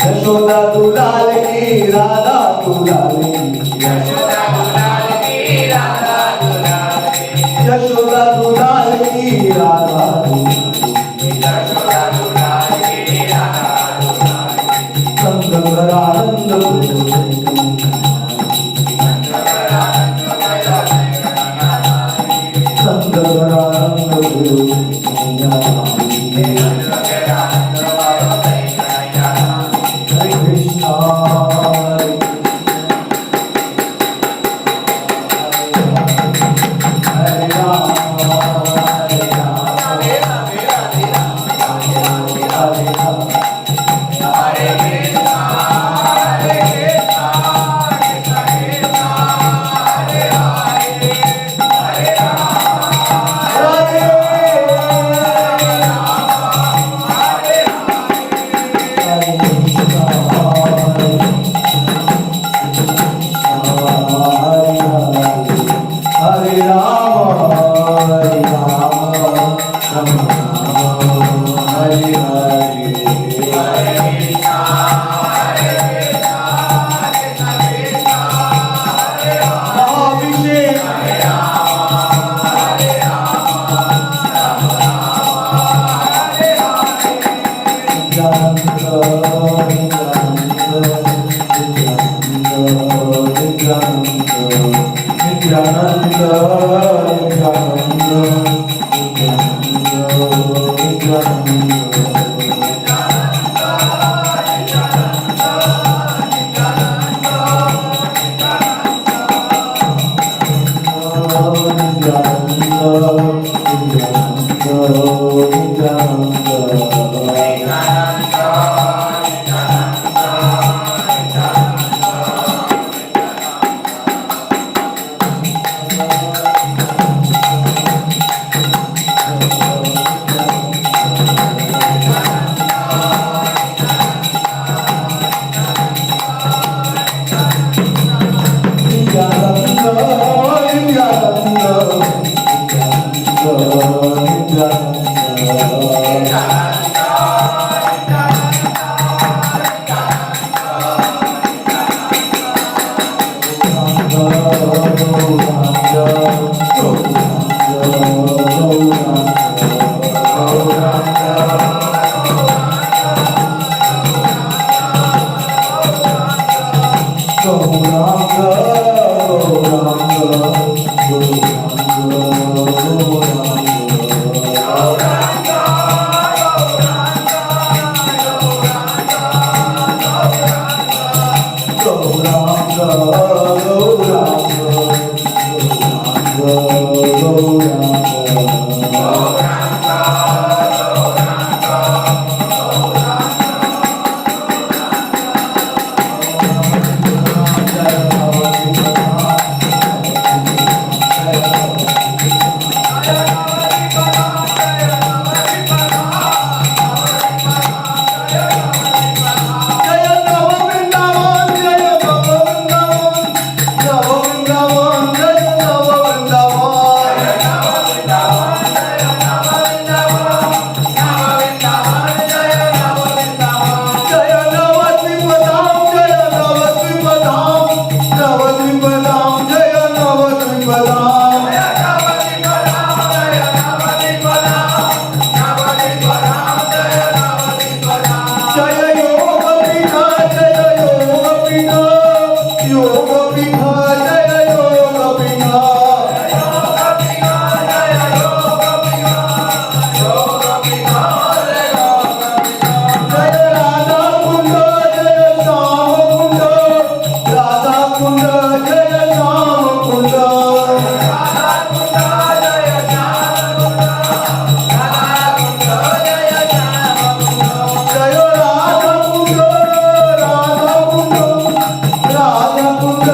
यशोदा दुलाल की राधा दुलाल की यशोदा दुलाल की राधा संगरानंद गौरांग गौरांग गौरांग गौरांग Radha Kunda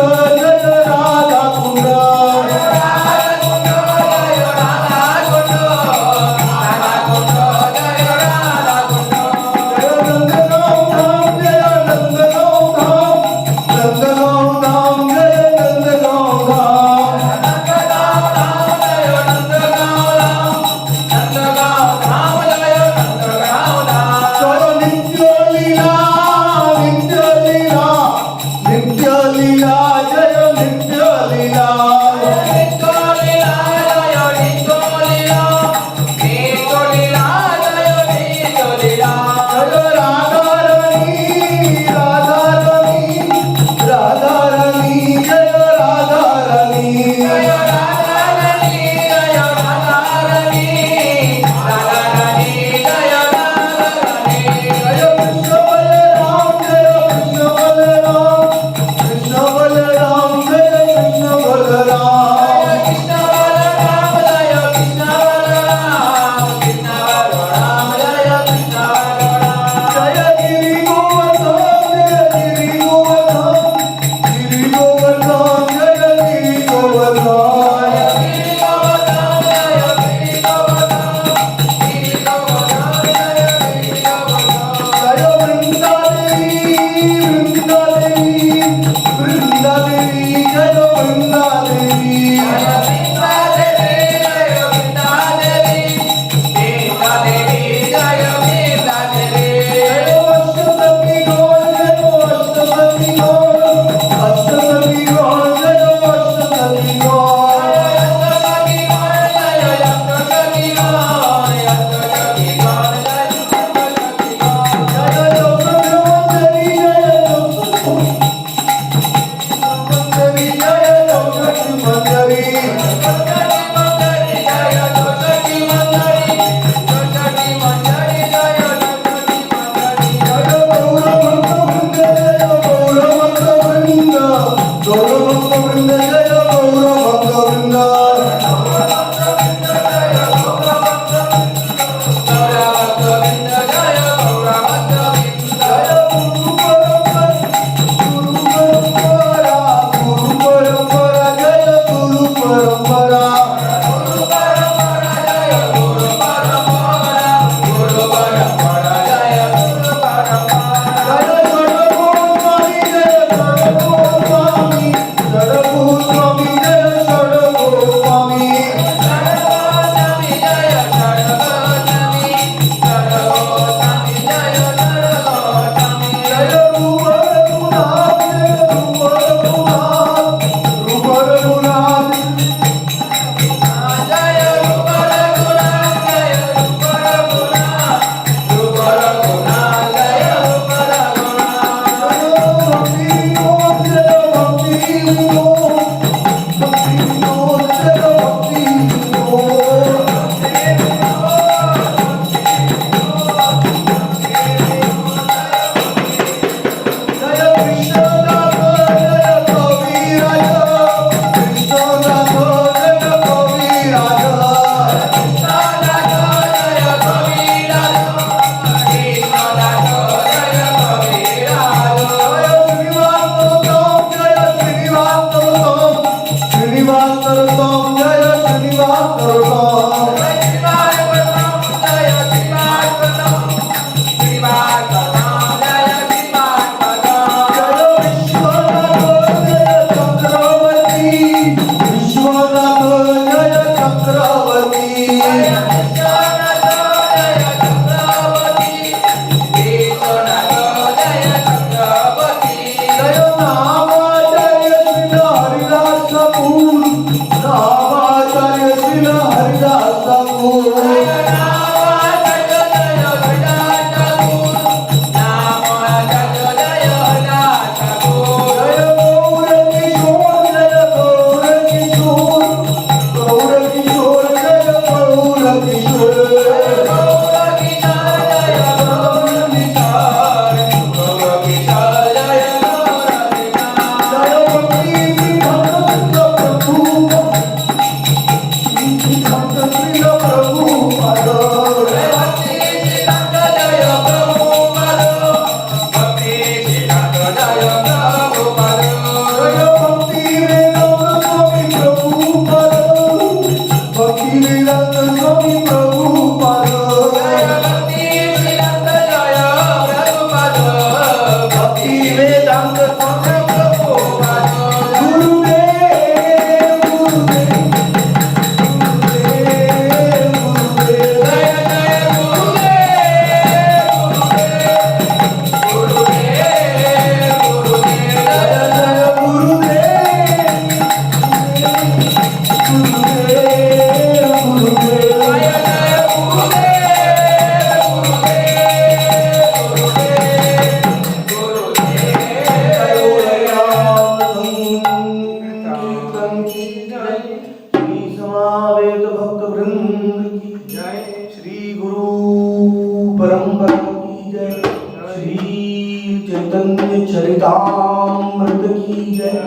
चरितामृत की जय।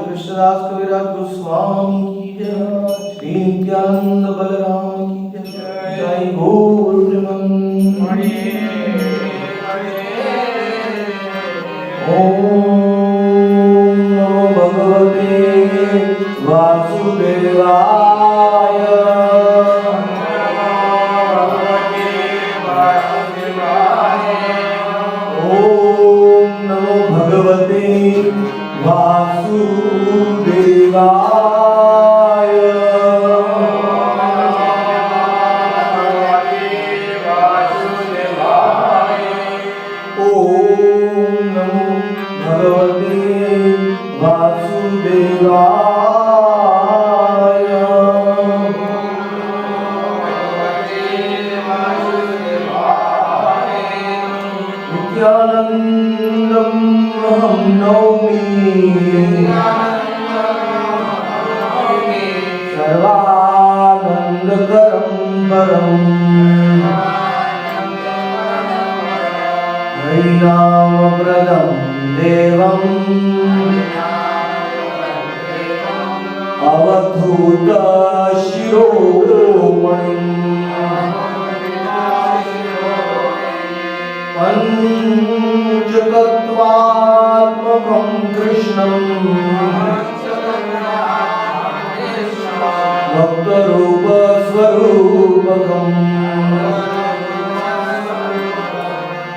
कृष्णदास कविराज गोस्वामी की जय। श्री नित्यानंद बलराम की जय। जय गौर प्रेमानंद। ओम नमो भगवते वासुदेवाय। ओम नमो भगवते वासुदेवाय। ओम नमो भगवते वासुदेवाय। नित्यानन्दं अहं नौमि सर्वानन्दकरं परम्। हरिनामप्रदं देवम् अवधूतशिरोमणिम्। पञ्चतत्त्वात्मकं कृष्णं भक्तरूपस्वरूपकम्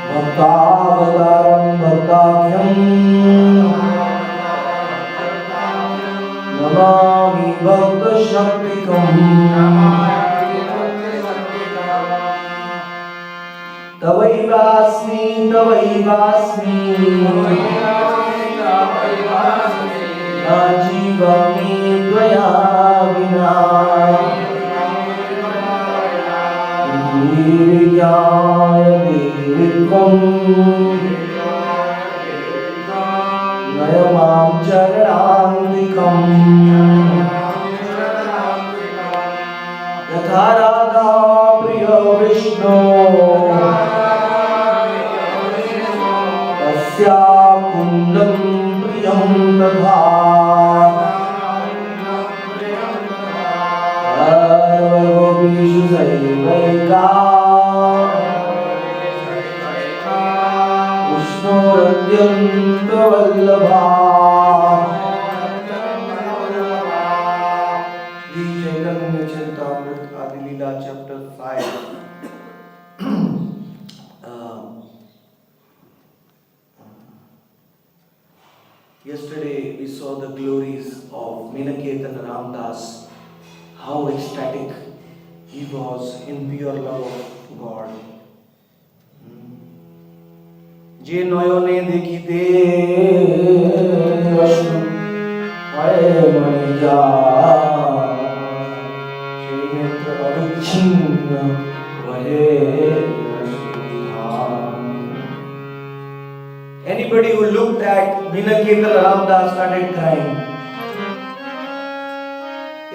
भक्तावतारं भक्ताख्यं नमामि भक्तशक्तिकम्। तवैवास्मि तवैवास्मि न जीवामि त्वया विना। विज्ञाय देवि त्वं नय मां चरणान्तिकम्। यथा राधा प्रिय विष्णो तस्या कुन्दं प्रियं तथा। सर्वगोपीषु सैवैका विष्णोरत्यन्तवल्लभा। श्री चैतन्य चरितामृत आदि लीला chapter 5। Yesterday we saw the glories of Nilakirtana Ramdas, how ecstatic he was in pure love of God. जे नयने देखिते অশ্রু হয় মনে যা সেই নেত্র অবিচ্ছিন্ন বহে অশ্রুধাম। Anybody who looked at Vinakhetan Ramdas started crying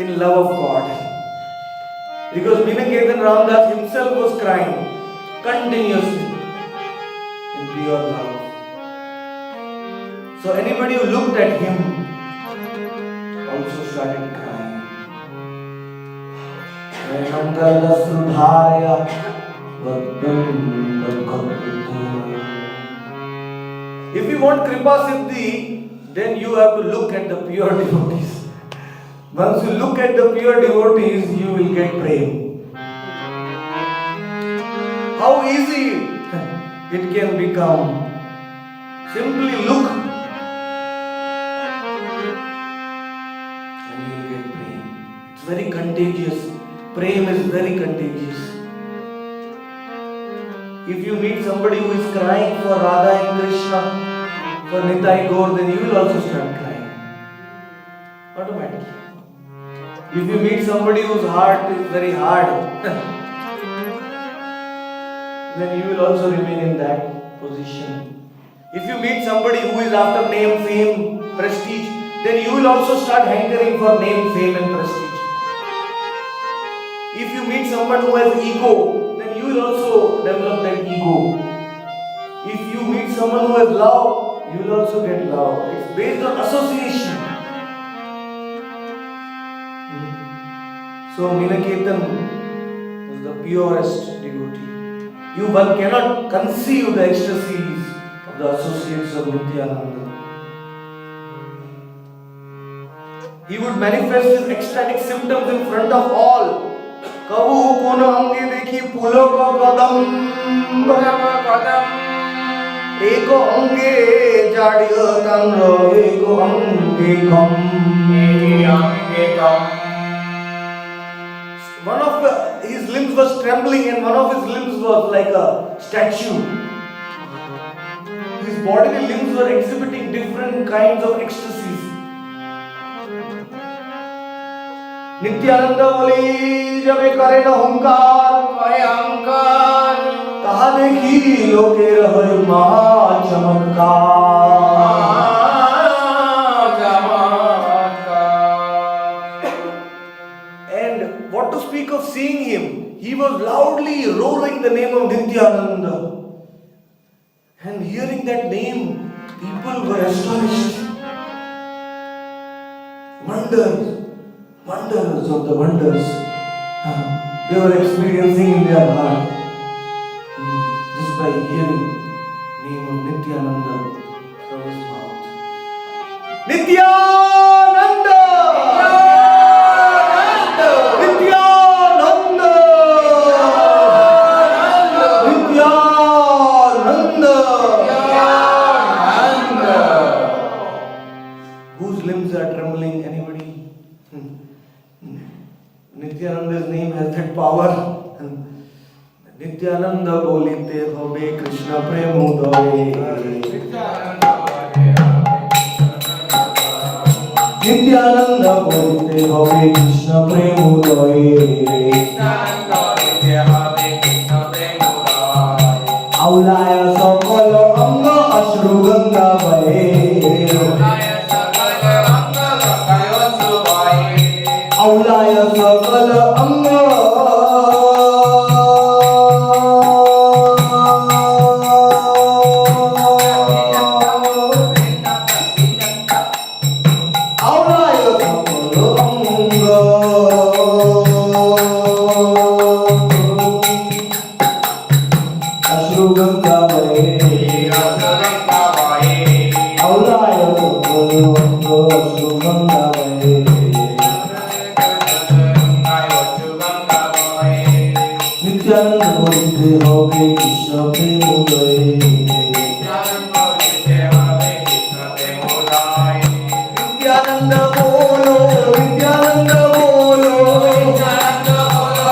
in love of God. Because Vinakhetan Ramdas himself was crying continuously in pure love. So anybody who looked at him also started crying. Mangalasudhaya Vaddam Dakhapuddha. If you want Kripa Siddhi, then you have to look at the pure devotees. Once you look at the pure devotees, you will get prema. How easy it can become. Simply look and you will get prema. It's very contagious. Prema is very contagious. If you meet somebody who is crying for Radha and Krishna, for Nitai Gaur, then you will also start crying. Automatically. If you meet somebody whose heart is very hard, then you will also remain in that position. If you meet somebody who is after name, fame, prestige, then you will also start hankering for name, fame and prestige. If you meet someone who has ego, then you will also develop that ego. If you meet someone who has love, you will also get love. It's based on association. So Vinakhetan was the purest devotee. One cannot conceive the ecstasies of the associates of Nityananda. He would manifest his ecstatic symptoms in front of all. Kavu kono ange dekhi pulo ka kadam eko ange jadiyo tanro eko ange kam. One of his limbs was trembling and one of his limbs was like a statue. His bodily limbs were exhibiting different kinds of ecstasies. Nityananda boli jabe kare na hunkar kaha dekhi loke rahe maha chamatkar. And what to speak of seeing him? He was loudly roaring the name of Nityananda. And hearing that name, people were astonished. Wonders of the wonders they were experiencing in their heart just by hearing the name of Nityananda from his mouth. Nityananda! Nityananda! Nityananda! Whose limbs are trembling? Anybody? Nityananda's name has that power. Nityananda bolite hobe Krishna premodoye. Nityananda bolite hobe Krishna premodoye. Aulaya sakala anga ashru ganga bahe. Aulaya sakala anga Aulaya sakala anga ashru ganga bahe. Aulaya sakala anga ashru ganga bahe. Nityananda bolite hobe Krishna premodoye. Nityananda bolo, Nityananda bolo, Nityananda bolo,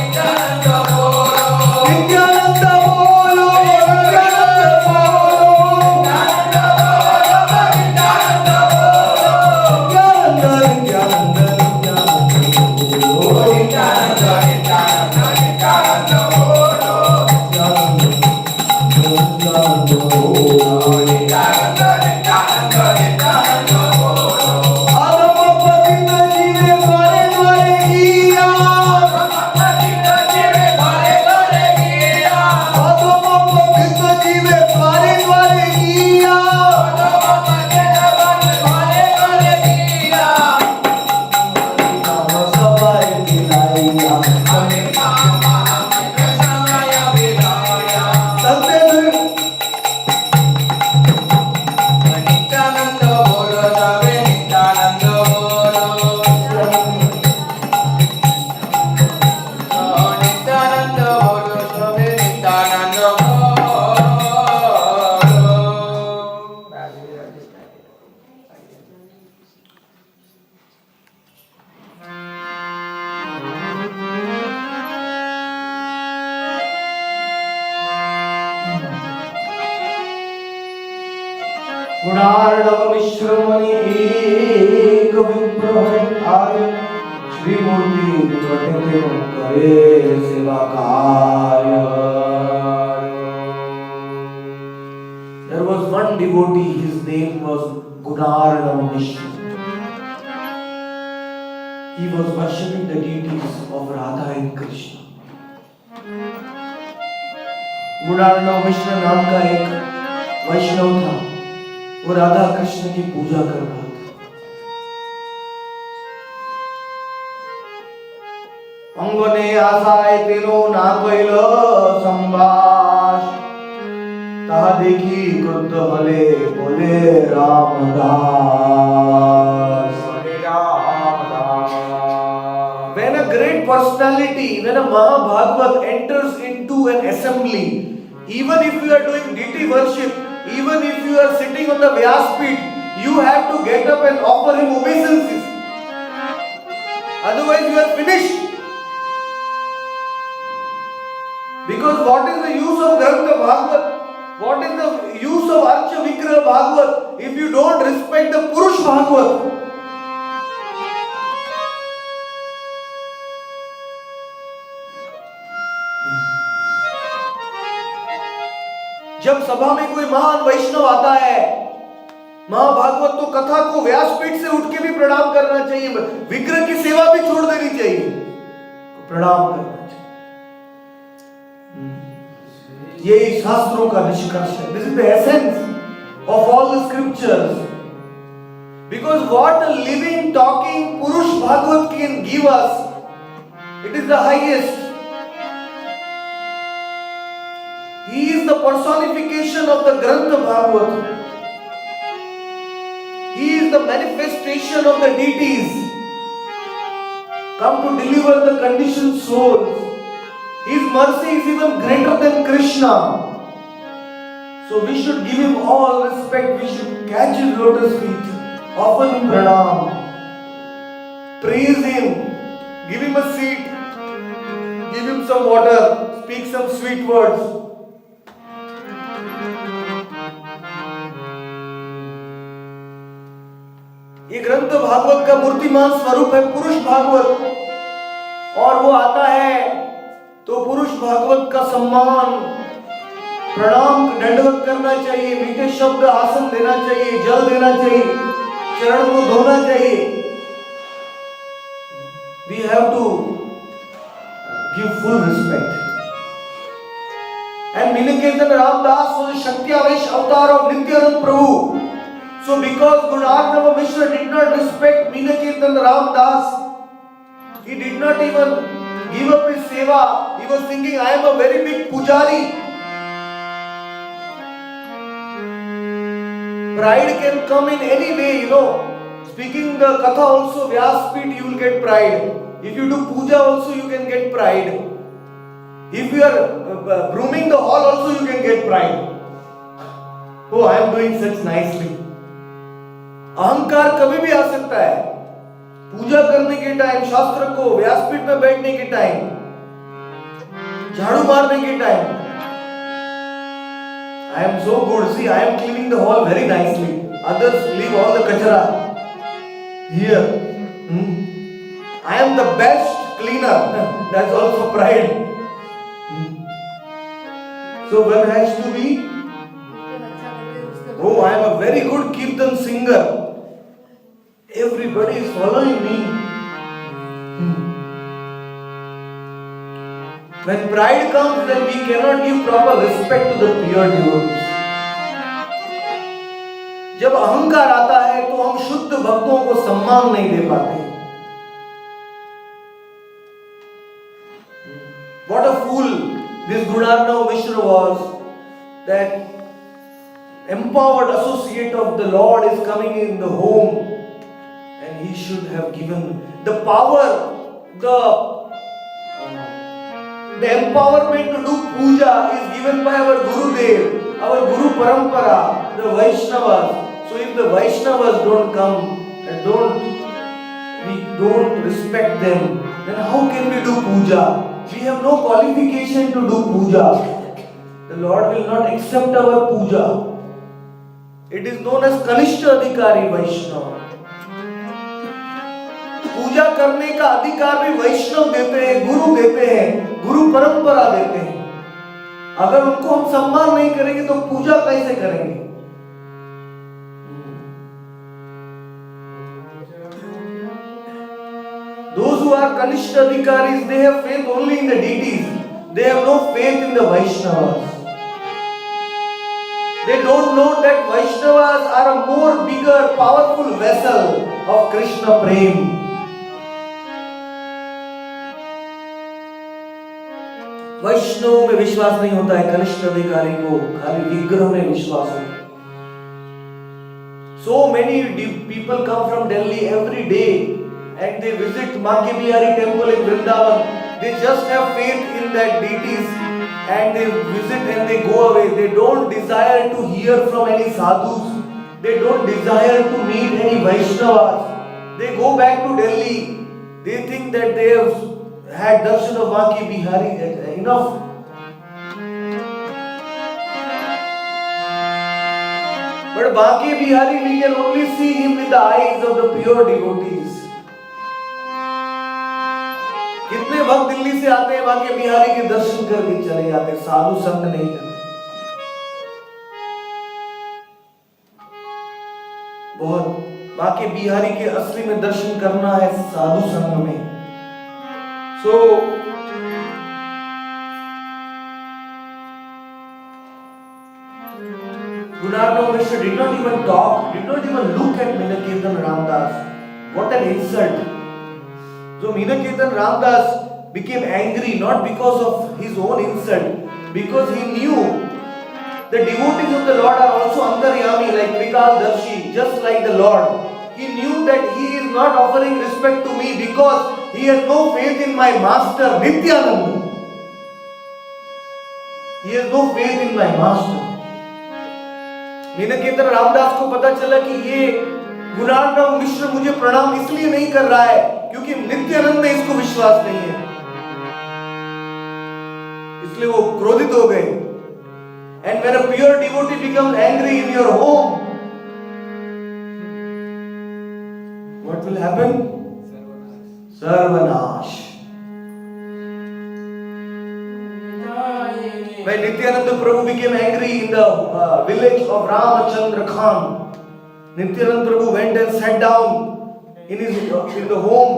Nityananda bolo, Nityananda bolo, Nityananda bolo, Nityananda bolo, Nityananda गुणार्णव मिश्र मुनि एक विप्र आर्य श्री मूर्ति प्रकटे करे सेवा कार्य. There was one devotee, his name was Gunarnava Mishra. He was worshipping the deities of Radha and Krishna. Gunarnava Mishra नाम का एक वैष्णव था. वो राधा कृष्ण की पूजा कर रहा था. अंगने आसाय तेनो ना कइल संभाष. ताहा देखी क्रुद्ध हले बोले Ramdas. When a great personality, when a Mahabhagavat enters into an assembly, even if you are doing deity worship, even if you are sitting on the Vyaspeeth, you have to get up and offer him obeisances. Otherwise you are finished. Because what is the use of Granth Bhagavat? What is the use of Archa Vigraha Bhagavat if you don't respect the Purush Bhagavat? जब सभा में कोई महान वैष्णव आता है, महाभागवत तो कथा को व्यासपीठ से उठ के भी प्रणाम करना चाहिए, विग्रह की सेवा भी छोड़ देनी चाहिए, प्रणाम करना चाहिए. यही शास्त्रों का निष्कर्ष है. This is the essence of all the scriptures. Because what a living, talking Purush Bhagavat can give us, it is the highest. He is the personification of the Granth Bhagavat. He is the manifestation of the deities come to deliver the conditioned souls. His mercy is even greater than Krishna. So we should give him all respect. We should catch his lotus feet, offer him pranam, praise him, give him a seat, give him some water, speak some sweet words. ये ग्रंथ भागवत का मूर्तिमान स्वरूप है पुरुष भागवत. और वो आता है तो पुरुष भागवत का सम्मान, प्रणाम, दंडवत करना चाहिए, मीठे शब्द आसन देना चाहिए, जल देना चाहिए, चरण को धोना चाहिए. We have to give full respect. And Nilakirtan Ramdas was a Shakti-Avesh avatar of Nityanand Prabhu. So because Gunarnava Mishra did not respect Nilakirtan Ramdas, he did not even give up his seva. He was thinking, I am a very big pujari. Pride can come in any way, you know. Speaking the katha also, Vyaspeeth, you will get pride. If you do puja also, you can get pride. If you are brooming the hall also, you can get pride. Oh, I am doing such nicely. अहंकार कभी भी आ सकता है. पूजा करने के time, शास्त्र को व्यासपीठ में बैठने के टाइम, झाड़ू मारने के time, I am so good. See, I am cleaning the hall very nicely. Others leave all the kachara here. I am the best cleaner. That's also pride. So one has to be, oh, I am a very good kirtan singer. Everybody is following me. When pride comes, then we cannot give proper respect to the pure devotees. जब अहंकार आता है तो हम शुद्ध भक्तों को सम्मान नहीं दे पाते. What a fool this Gunarnava Mishra was, that empowered associate of the Lord is coming in the home, and he should have given the power, the empowerment to do puja is given by our Gurudev, our Guru Parampara, the Vaishnavas. So if the Vaishnavas don't come and we don't respect them, then how can we do puja? We have no qualification to do puja. The Lord will not accept our puja. It is known as Kanishta Adhikari Vaishnava. पूजा करने का अधिकार भी वैष्णव देते हैं, गुरु देते हैं, गुरु परंपरा देते हैं। अगर उनको हम सम्मान नहीं करेंगे तो पूजा कैसे करेंगे? Those who are Kanishta Adhikaris, they have faith only in the deities. They have no faith in the Vaishnavas. They don't know that Vaishnavas are a more bigger, powerful vessel of Krishna Prem. वैष्णव में विश्वास नहीं होता है कनिष्ठ अधिकारी को, खाली विग्रह में विश्वास होता है। So many people come from Delhi every day and they visit Banke Bihari temple in Vrindavan. They just have faith in that deities and they visit and they go away. They don't desire to hear from any sadhus. They don't desire to meet any Vaishnavas. They go back to Delhi. They think that they have had darshan of Banke Bihari, enough. But Banke Bihari, we can only see him with the eyes of the pure devotees. कितने भक्त दिल्ली से आते हैं बांके बिहारी के दर्शन करके चले जाते, साधु संग नहीं करते। बहुत बांके बिहारी के असली में दर्शन करना है साधु संग में। So Gunarno Mishra did not even talk, did not even look at Minakirtan Ramdas. What an insult! So Minakirtan Ramdas became angry not because of his own insult, because he knew the devotees of the Lord are also Antaryami like Vikal Darshi, just like the Lord. He knew that he is not offering respect to me because he has no faith in my master Nityananda. He has no faith in my master. मीनाकेतन Ramdas को पता चला कि ये गुणार्णव मिश्र मुझे प्रणाम इसलिए नहीं कर रहा है क्योंकि नित्यानंद में इसको विश्वास नहीं है, इसलिए वो क्रोधित हो गए। And when a pure devotee becomes angry in your home, what will happen? Sarvanash. When Nityananda Prabhu became angry in the village of Ramachandra Khan, Nityananda Prabhu went and sat down in the home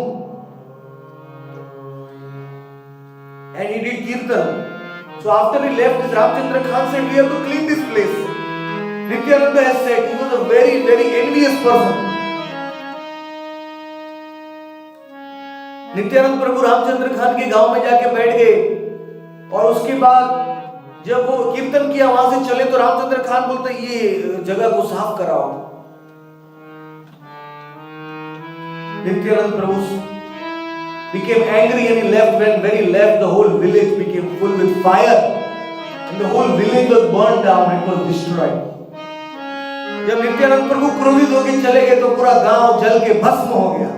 and he did kirtan. So after he left, this Ramachandra Khan said, we have to clean this place. Nityananda has said he was a very, very envious person. Nityanand प्रभु रामचंद्र खान के गांव में जाके बैठ गए और उसके बाद जब वो कीर्तन किया वहां से चले तो रामचंद्र खान बोलते ये जगह को साफ कराओ। नित्यानंद प्रभु became angry and he left. When he left, the whole village became full with fire and the whole village was burned down and was destroyed. जब नित्यानंद प्रभु क्रोधित होकर चले गए तो पूरा गांव जल के भस्म हो गया।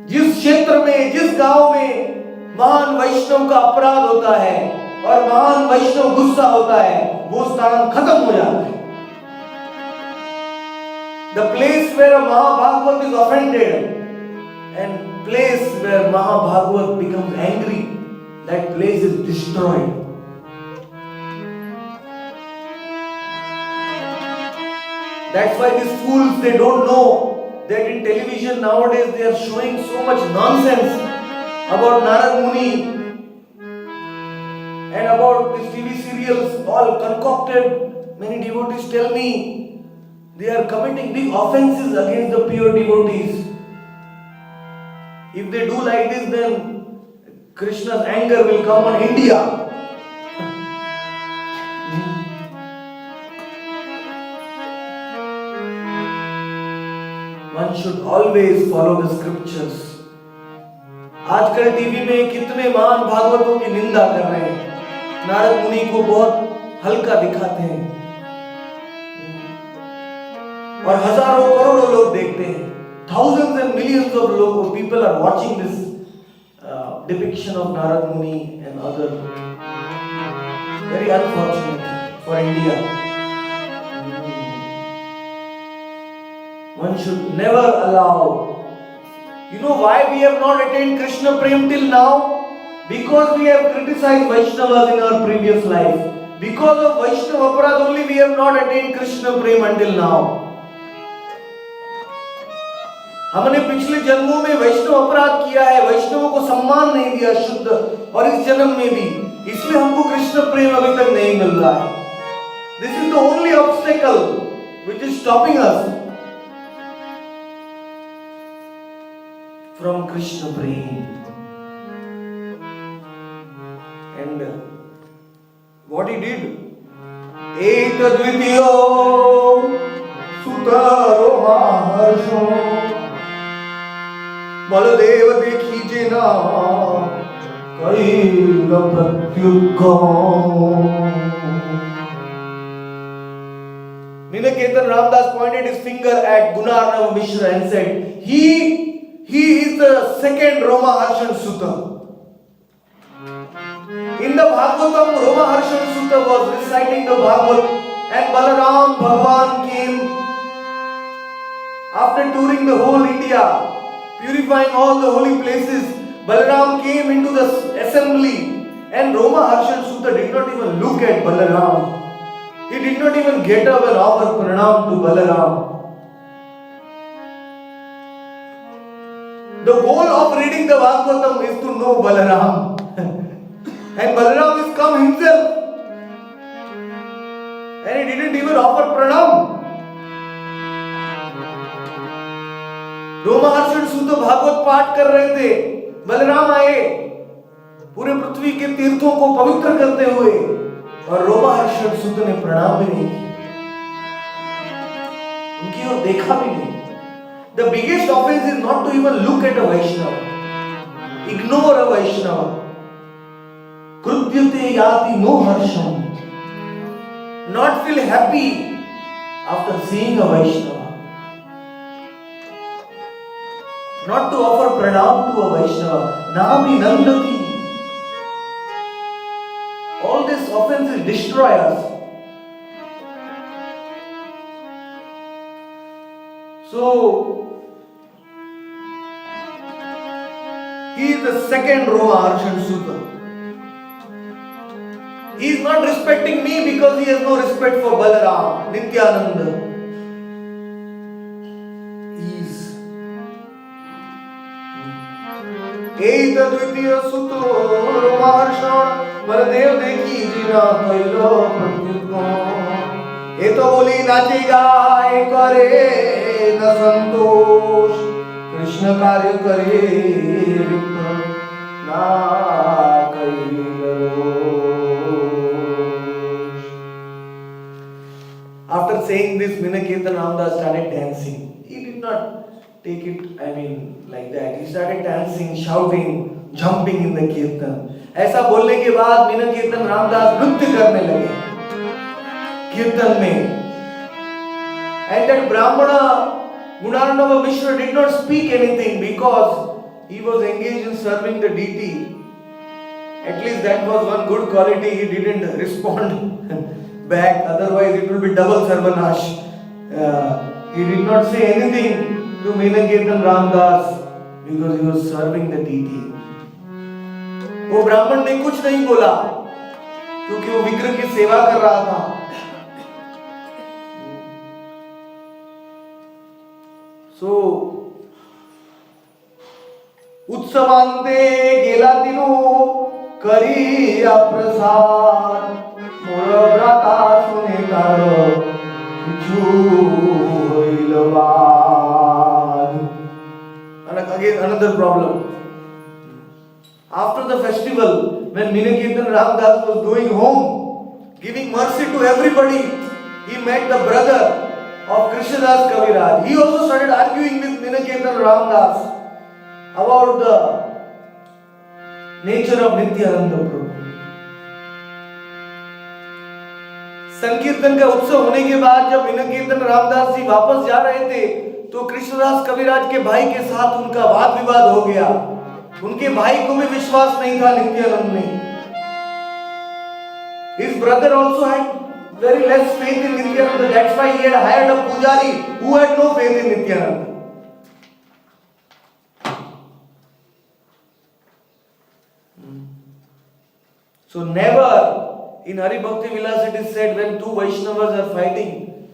जिस क्षेत्र में, जिस गांव में महान वैष्णव का अपराध होता है और महान वैष्णव गुस्सा होता है, वो स्थान खत्म हो जाता है। The place where a Mahabhagavat is offended and place where Mahabhagavat becomes angry, that place is destroyed. That's why these fools, they don't know that in television nowadays they are showing so much nonsense about Narad Muni and about these TV serials all concocted. Many devotees tell me they are committing big offenses against the pure devotees. If they do like this, then Krishna's anger will come on India. One should always follow the scriptures. आजकल TV में कितने महान भागवतों की निंदा कर रहे हैं, नारद मुनि को बहुत हल्का दिखाते हैं और हजारों करोड़ों लोग देखते हैं। Thousands and millions of people are watching this depiction of Narad Muni and other. Very unfortunate for India. One should never allow. You know why we have not attained Krishna Prem till now? Because we have criticized Vaishnavas in our previous life. Because of Vaishnava Aparad only we have not attained Krishna Prem until now. हमने पिछले जन्मों में वैष्णव अपराध किया है, वैष्णवों को सम्मान नहीं दिया शुद्ध, और इस जन्म में भी, इसलिए हमको कृष्ण प्रेम अभी तक नहीं मिल रहा है. This is the only obstacle which is stopping us from Krishna prem. And what he did? Etadvitiyo sutaro maharsho Baldev देखीजे ना कैल प्रत्युत्थान. Ninaketan Ramdas pointed his finger at Gunarnava Mishra and said, He is the second Romaharshan Sutta. In the Bhagavatam, Romaharshan Sutta was reciting the Bhagavad, and Balaram Bhagavan came after touring the whole India, purifying all the holy places. Balaram came into the assembly, and Romaharshan Sutta did not even look at Balaram. He did not even get up and offer pranam to Balaram. The goal of reading the Bhagavatam is to know Balaram. And Balaram has come himself. And he didn't even offer pranam. Romaharshana सूत भागवत पाठ कर रहे थे, बलराम आए पूरे पृथ्वी के तीर्थों को पवित्र करते हुए, और रोमहर्षण सूत ने प्रणाम भी नहीं किया, उनकी ओर देखा भी नहीं. The biggest offense is not to even look at a Vaishnava, ignore a Vaishnava. Krutyate yati no harsham, not feel happy after seeing a Vaishnava. Not to offer pranam to a Vaishnava. Nami nandati. All these offenses destroy us. So, he is the second Romaharshan Sutta. He is not respecting me because he has no respect for Balaram, Nityananda. द्वितीय सुतो रोमहर्षण बलदेव देखी जीना कैलो प्रत्युत्थान. ये तो बोली नाचे गाए करे न संतोष, कृष्ण कार्य करे विप्र ना कैल रोष. After saying this, Ninaketan Ramdas started dancing. He did not take it, like that. He started dancing, shouting, jumping in the kirtan. ऐसा बोलने के बाद मीनाकेतन रामदास नृत्य करने लगे कीर्तन में. And that Brahmana Gunarnava Mishra did not speak anything because he was engaged in serving the deity. At least that was one good quality. He didn't respond back. Otherwise, it will be double sarvanash. He did not say anything to Ninaketan Ramdas because he was serving the deity. वो ब्राह्मण ने कुछ नहीं बोला क्योंकि वो विग्रह की सेवा कर रहा था. So, उत्सवांते गेला तिनो करी अप्रसाद, मोर व्रता सुने तारो Again, another problem. After the festival, when Ninaketan Ramdas was going home, giving mercy to everybody, he met the brother of Krishnadas Kaviraj. He also started arguing with Ninaketan Ramdas about the nature of Nityananda Prabhu. संकीर्तन का उत्सव होने के बाद जब मीनाकेतन रामदास जी वापस जा रहे थे, तो कृष्णदास कविराज के भाई के साथ उनका वाद विवाद हो गया. उनके भाई को भी विश्वास नहीं था नित्यानंद में. His brother also had very less faith in Nityananda. That's why he had hired a pujari who had no faith. faith in Nityananda. So never in Hari Bhakti Vilas it is said when two Vaishnavas are fighting,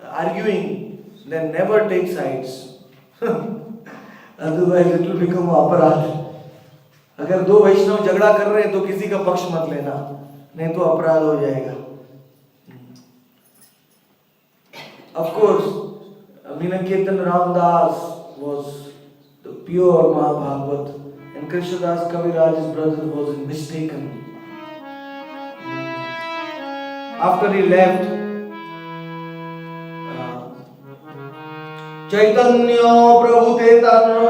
arguing, then never take sides. Otherwise it will become aparadh. अगर दो वैष्णव झगड़ा कर रहे हैं तो किसी का पक्ष मत लेना, नहीं तो अपराध हो जाएगा. Of course, Minakirtan Ramdas was the pure Mahabhagavat, and Krishnadas Kaviraj's brother was mistaken. After he left, Chaitanya Prabhu Tetanya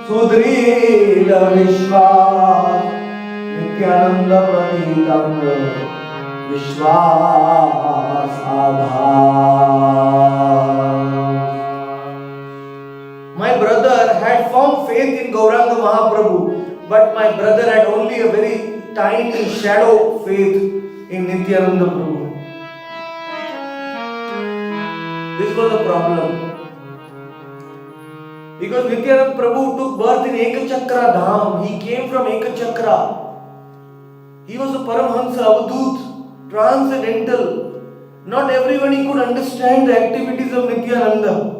Sudrila Vishwas Nityananda Pratitanga Vishwas Abhas. My brother had firm faith in Gauranga Mahaprabhu, but my brother had only a very tiny shadow faith in Nityananda Prabhu. This was a problem. Because Nityananda Prabhu took birth in Ekachakra Dham. He came from Ekachakra. He was a Paramhansa, Avadut, transcendental. Not everybody could understand the activities of Nityananda.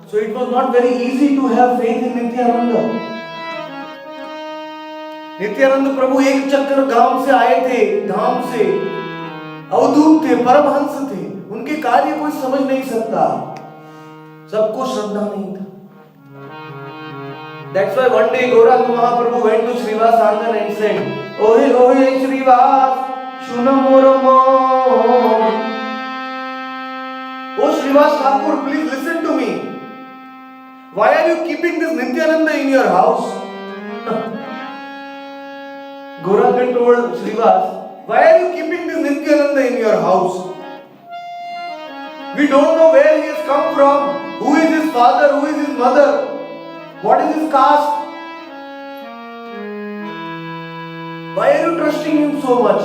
So it was not very easy to have faith in Nityananda. Nityananda Prabhu Ekachakra गांव से आए थे, धाम से, अवधूत थे, परमहंस थे. उनके कार्य कोई समझ नहीं सकता. सबको श्रद्धा नहीं था. That's why one day Gauranga Mahaprabhu went to Srivas Angan and said, "Ohe ohe Srivas, shuna mora mon." Oh Srivas Thakur, please listen to me. Why are you keeping this Nityananda in your house? Gauranga told Srivas, why are you keeping this Nityananda in your house? We don't know where he has come from. Who is his father? Who is his mother? What is his caste? Why are you trusting him so much?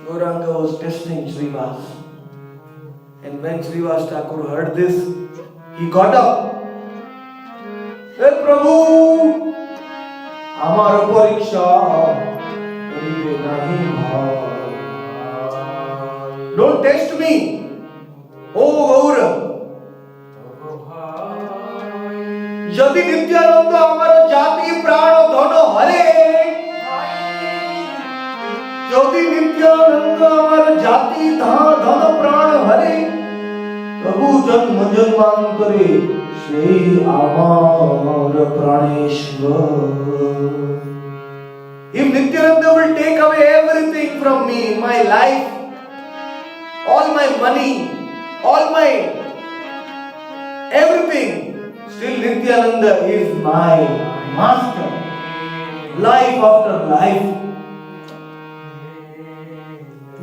Gauranga was testing Srivas. And when Srivas Thakur heard this, he got up. Hey Prabhu, Amar Pariksha Karibe nahi bhai. Don't test me. Oh Gaura. यदि नित्यानंद हमारा जाति प्राण धन हरे, यदि नित्यानंद हमारा जाति धन प्राण हरे, प्रभु जन्म जन्मांतरे श्री आमार प्राणेश्वर. If Nityananda will take away everything from me, my life, all my money, all my everything, still Nityananda is my master. Life after life.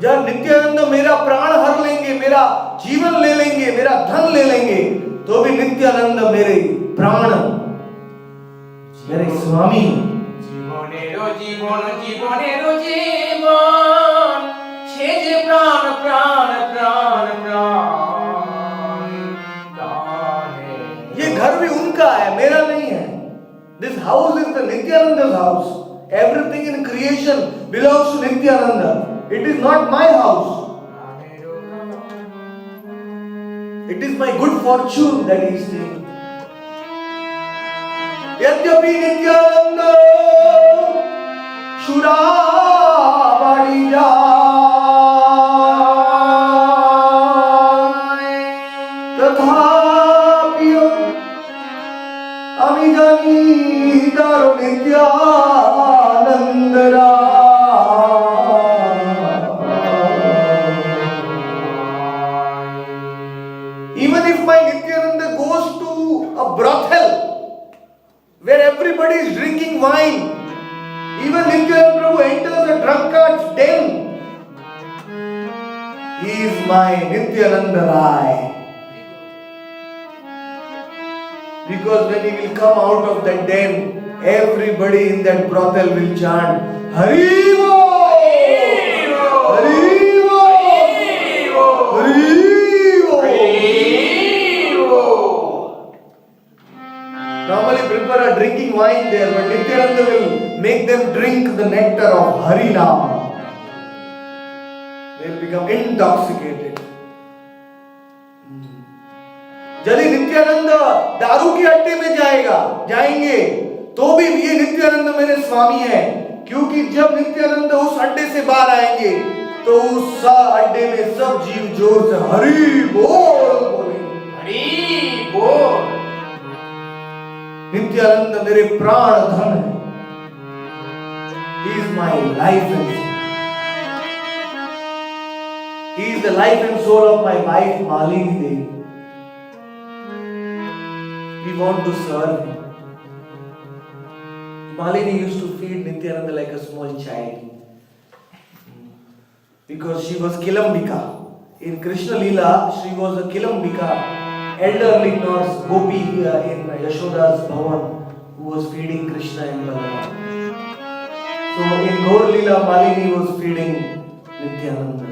जब नित्यानंद मेरा प्राण हर लेंगे, मेरा जीवन ले लेंगे, मेरा धन ले लेंगे, तो भी नित्यानंद मेरे प्राण, मेरे स्वामी. জীবনেরও জীবন জীবনেরও জীবন, সে যে প্রাণ প্রাণ প্রাণ প্রাণ. ये घर भी उनका है, मेरा नहीं है. This house is the Nityananda's house. Everything in creation belongs to Nityananda. It is not my house. It is my good fortune that he is taking. यद्यपि नित्यानंद शूराबाड़ी जाए, तथापि আমি জানি তার নিত্যানন্দ রায়. Even if my Nityananda goes to a brothel where everybody is drinking wine, even Nityananda Prabhu enters a drunkard's den, he is my Nityananda Rai. Because when he will come out of that den, everybody in that brothel will chant Hari Bol, Hari Bol, Hari Bol, Normally prepare a drinking wine there, but Nityananda will make them drink the nectar of Harinam. They will become intoxicated. यदि नित्यानंद दारू के अड्डे में जाएंगे तो भी ये नित्यानंद मेरे स्वामी हैं, क्योंकि जब नित्यानंद उस अड्डे से बाहर आएंगे तो उस अड्डे में सब जीव जोर से हरि बोल बोलेंगे। हरि बोल। नित्यानंद मेरे प्राण धन है। He is my life and soul. He is the life and soul of my wife Malini Devi. We want to serve him. Malini used to feed Nityananda like a small child, because she was Kilambika. In Krishna Leela, she was a Kilambika, elderly nurse, Gopi in Yashoda's Bhavan, who was feeding Krishna and Balaram. So in Gaur Leela, Malini was feeding Nityananda.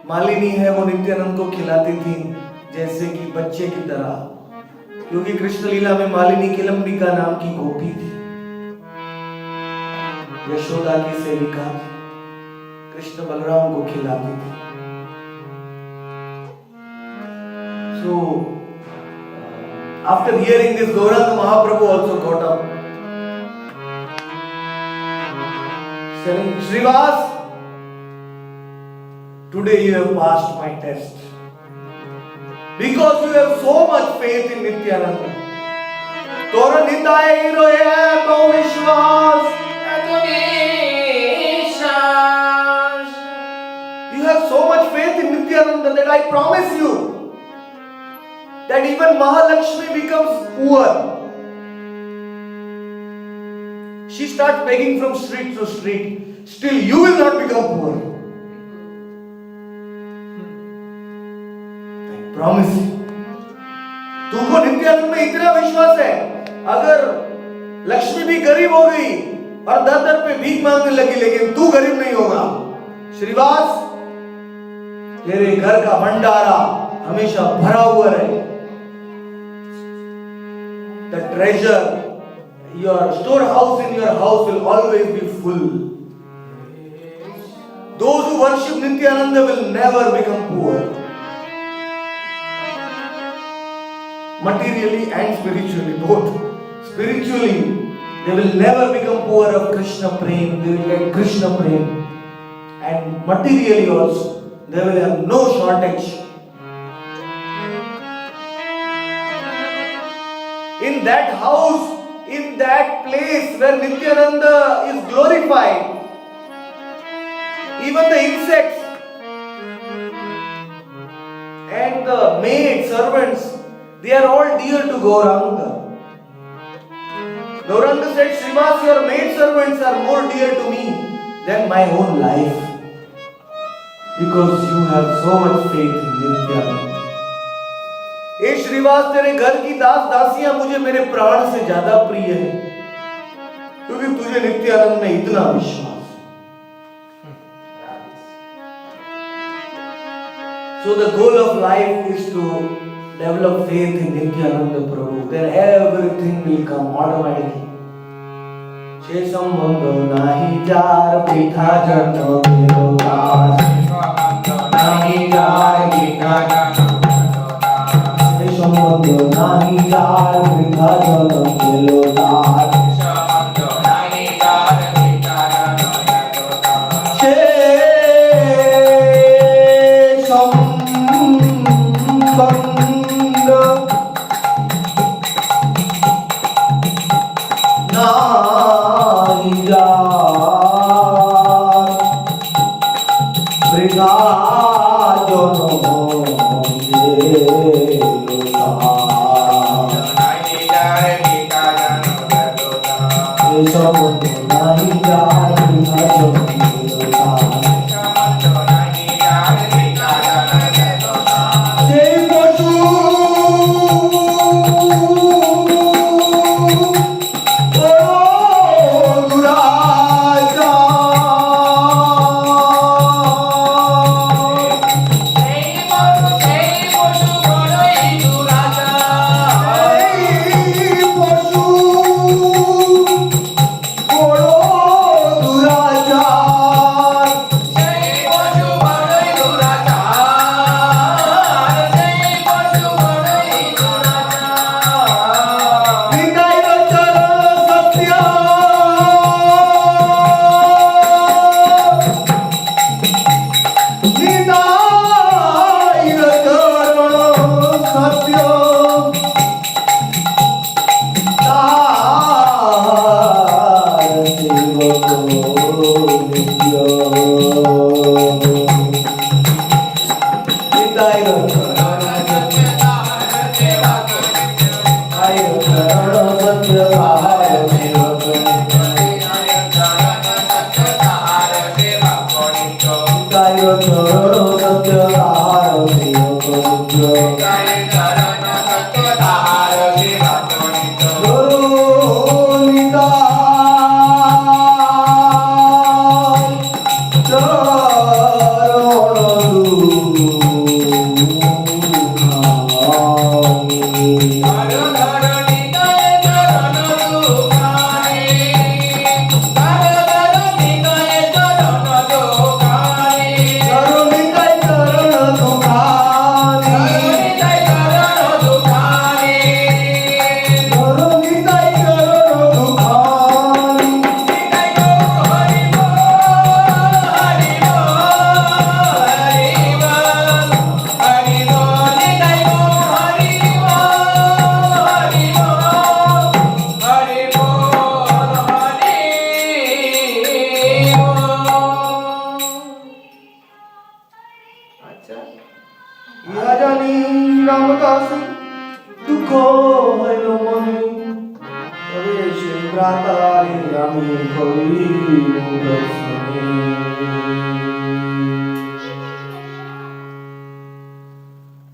Malini है वो नित्यानंद को खिलाती थी जैसे कि बच्चे की तरह, क्योंकि कृष्ण लीला में मालिनी किलंबिका नाम की गोपी थी, यशोदा की सेविका, कृष्ण बलराम को खिलाती थी। So after hearing this, Gauranga Mahaprabhu also got up, saying, Srivas, today you have passed my test, because you have so much faith in Nityananda. Tora nitaye hiro hai to vishwas. You have so much faith in Nityananda that I promise you that even Mahalakshmi becomes poor. She starts begging from street to street. Still you will not become poor. Promise. तुमको नित्यानंद में इतना विश्वास है, अगर लक्ष्मी भी गरीब हो गई और दर दर पे भीख मांगने लगी, लेकिन तू गरीब नहीं होगा। श्रीवास, तेरे घर का भंडारा हमेशा भरा हुआ रहे। The treasure, your storehouse in your house will always be full. Those who worship Nityananda will never become poor, materially and spiritually, both. Spiritually, they will never become poor of Krishna Prem, they will get Krishna Prem. And materially also, they will have no shortage. In that house, in that place where Nityananda is glorified, even the insects and the maid servants, they are all dear to Gauranga. Gauranga said, Srivas, your maid servants are more dear to me than my own life, because you have so much faith in Nityananda. ए श्रीवास, तेरे घर की दास दासियां मुझे मेरे प्राण से ज्यादा प्रिय है, क्योंकि तुझे नित्यानंद में इतना विश्वास। So the goal of life is to develop faith in Nityananda Prabhu, then everything will come automatically. She sambandho nahi jar pitha jano mero das, nahi jar pitha jano mero das, she sambandho nahi jar pitha jano mero das, sambandho nahi jar pitha jano mero das, she Nitai चरण सत्य सहाय सेवक निताय चरण सत्य सहाय सेवक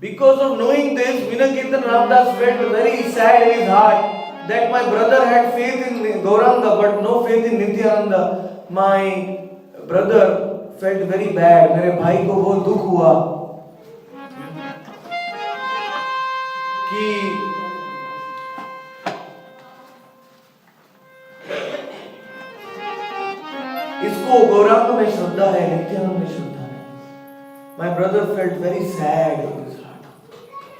Because of knowing this, Vinakirtan Ramdas felt very sad in his heart that my brother had faith in Gauranga but no faith in Nityananda. My brother felt very bad. मेरे भाई को बहुत दुख हुआ कि इसको गौरांग में श्रद्धा है, नित्यानंद में श्रद्धा है. My brother felt very sad in his heart.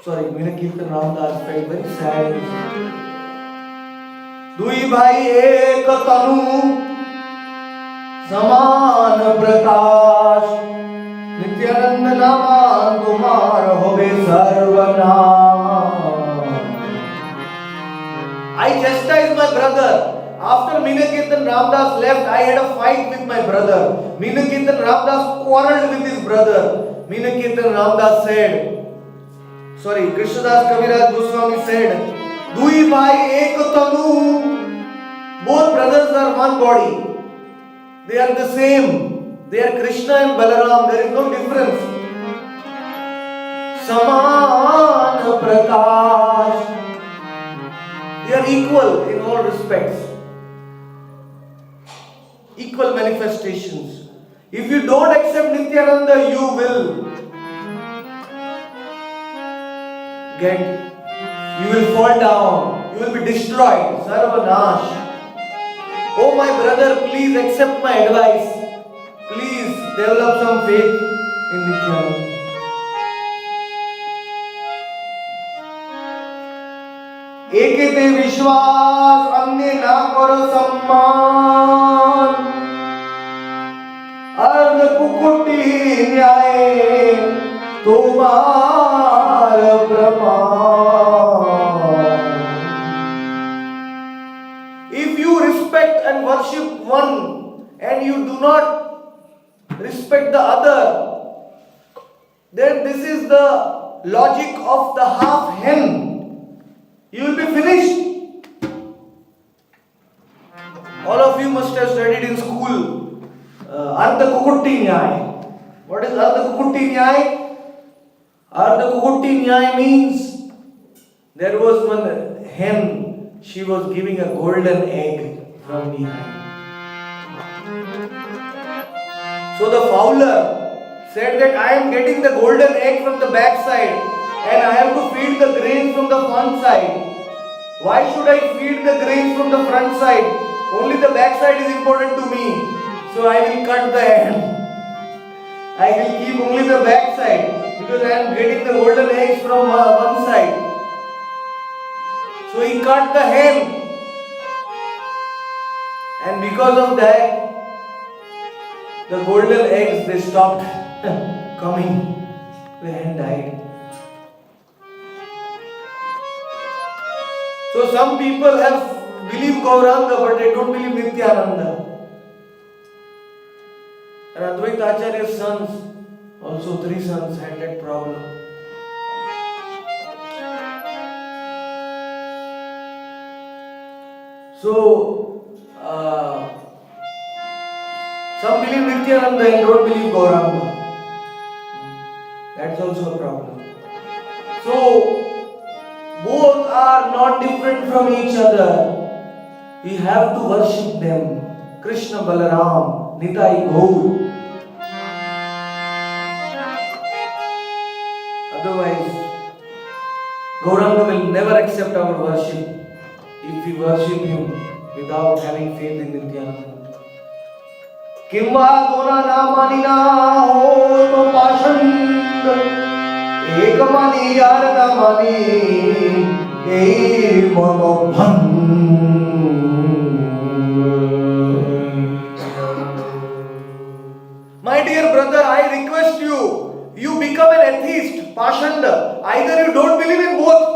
Sorry, Vinakirtan Ramdas felt very sad in his heart. दुई भाई एक तनु समान प्रकाश, नित्यानंद नाम तुम्हार होवे सर्वनाम. I chastised my brother. After Vinakirtan Ramdas left, I had a fight with my brother. Vinakirtan Ramdas quarreled with his brother. Vinakirtan Ramdas said, Krishnadas Kaviraj Goswami said, Dui bhai ek tanu. Both brothers are one body. They are the same. They are Krishna and Balaram. There is no difference. Saman prakash. They are equal in all respects. Equal manifestations. If you don't accept Nityananda, you will fall down. You will be destroyed. Sarvanash. Oh my brother, please accept my advice. Please develop some faith in Nityananda. एकेते विश्वास अन्य ना करो सम्मान, अर्ध कुकुटी न्याय तुम्हार प्रमाण. If you respect and worship one and you do not respect the other, then this is the logic of the half hen. You will be finished. All of you must have studied in school Ardha Kukutti Nyay. What is Ardha Kukutti Nyay? Ardha Kukutti Nyay means there was one hen, she was giving a golden egg from behind. So the fowler said that I am getting the golden egg from the back side and I have to feed the grain from the front side. Why should I feed the grain from the front side? Only the back side is important to me. So I will cut the end. I will keep only the back side because I am getting the golden eggs from one side. So he cut the hen. And because of that, the golden eggs, they stopped coming. The hen died. So some people have believe Gauranga but they don't believe Nityananda. And Advaita Acharya's sons Also, 3 sons had that problem. So, some believe Nityananda and don't believe Gauranga. That's also a problem. So, both are not different from each other. We have to worship them. Krishna Balaram, Nitai Gaur. Otherwise, Gauranga will never accept our worship if we worship him without having faith in Nityananda. Kimva dona na manina ho to pashand ek mani yar na mani ei mano bhang. My dear brother, I request you, you become an atheist, pashand. Either you don't believe in both.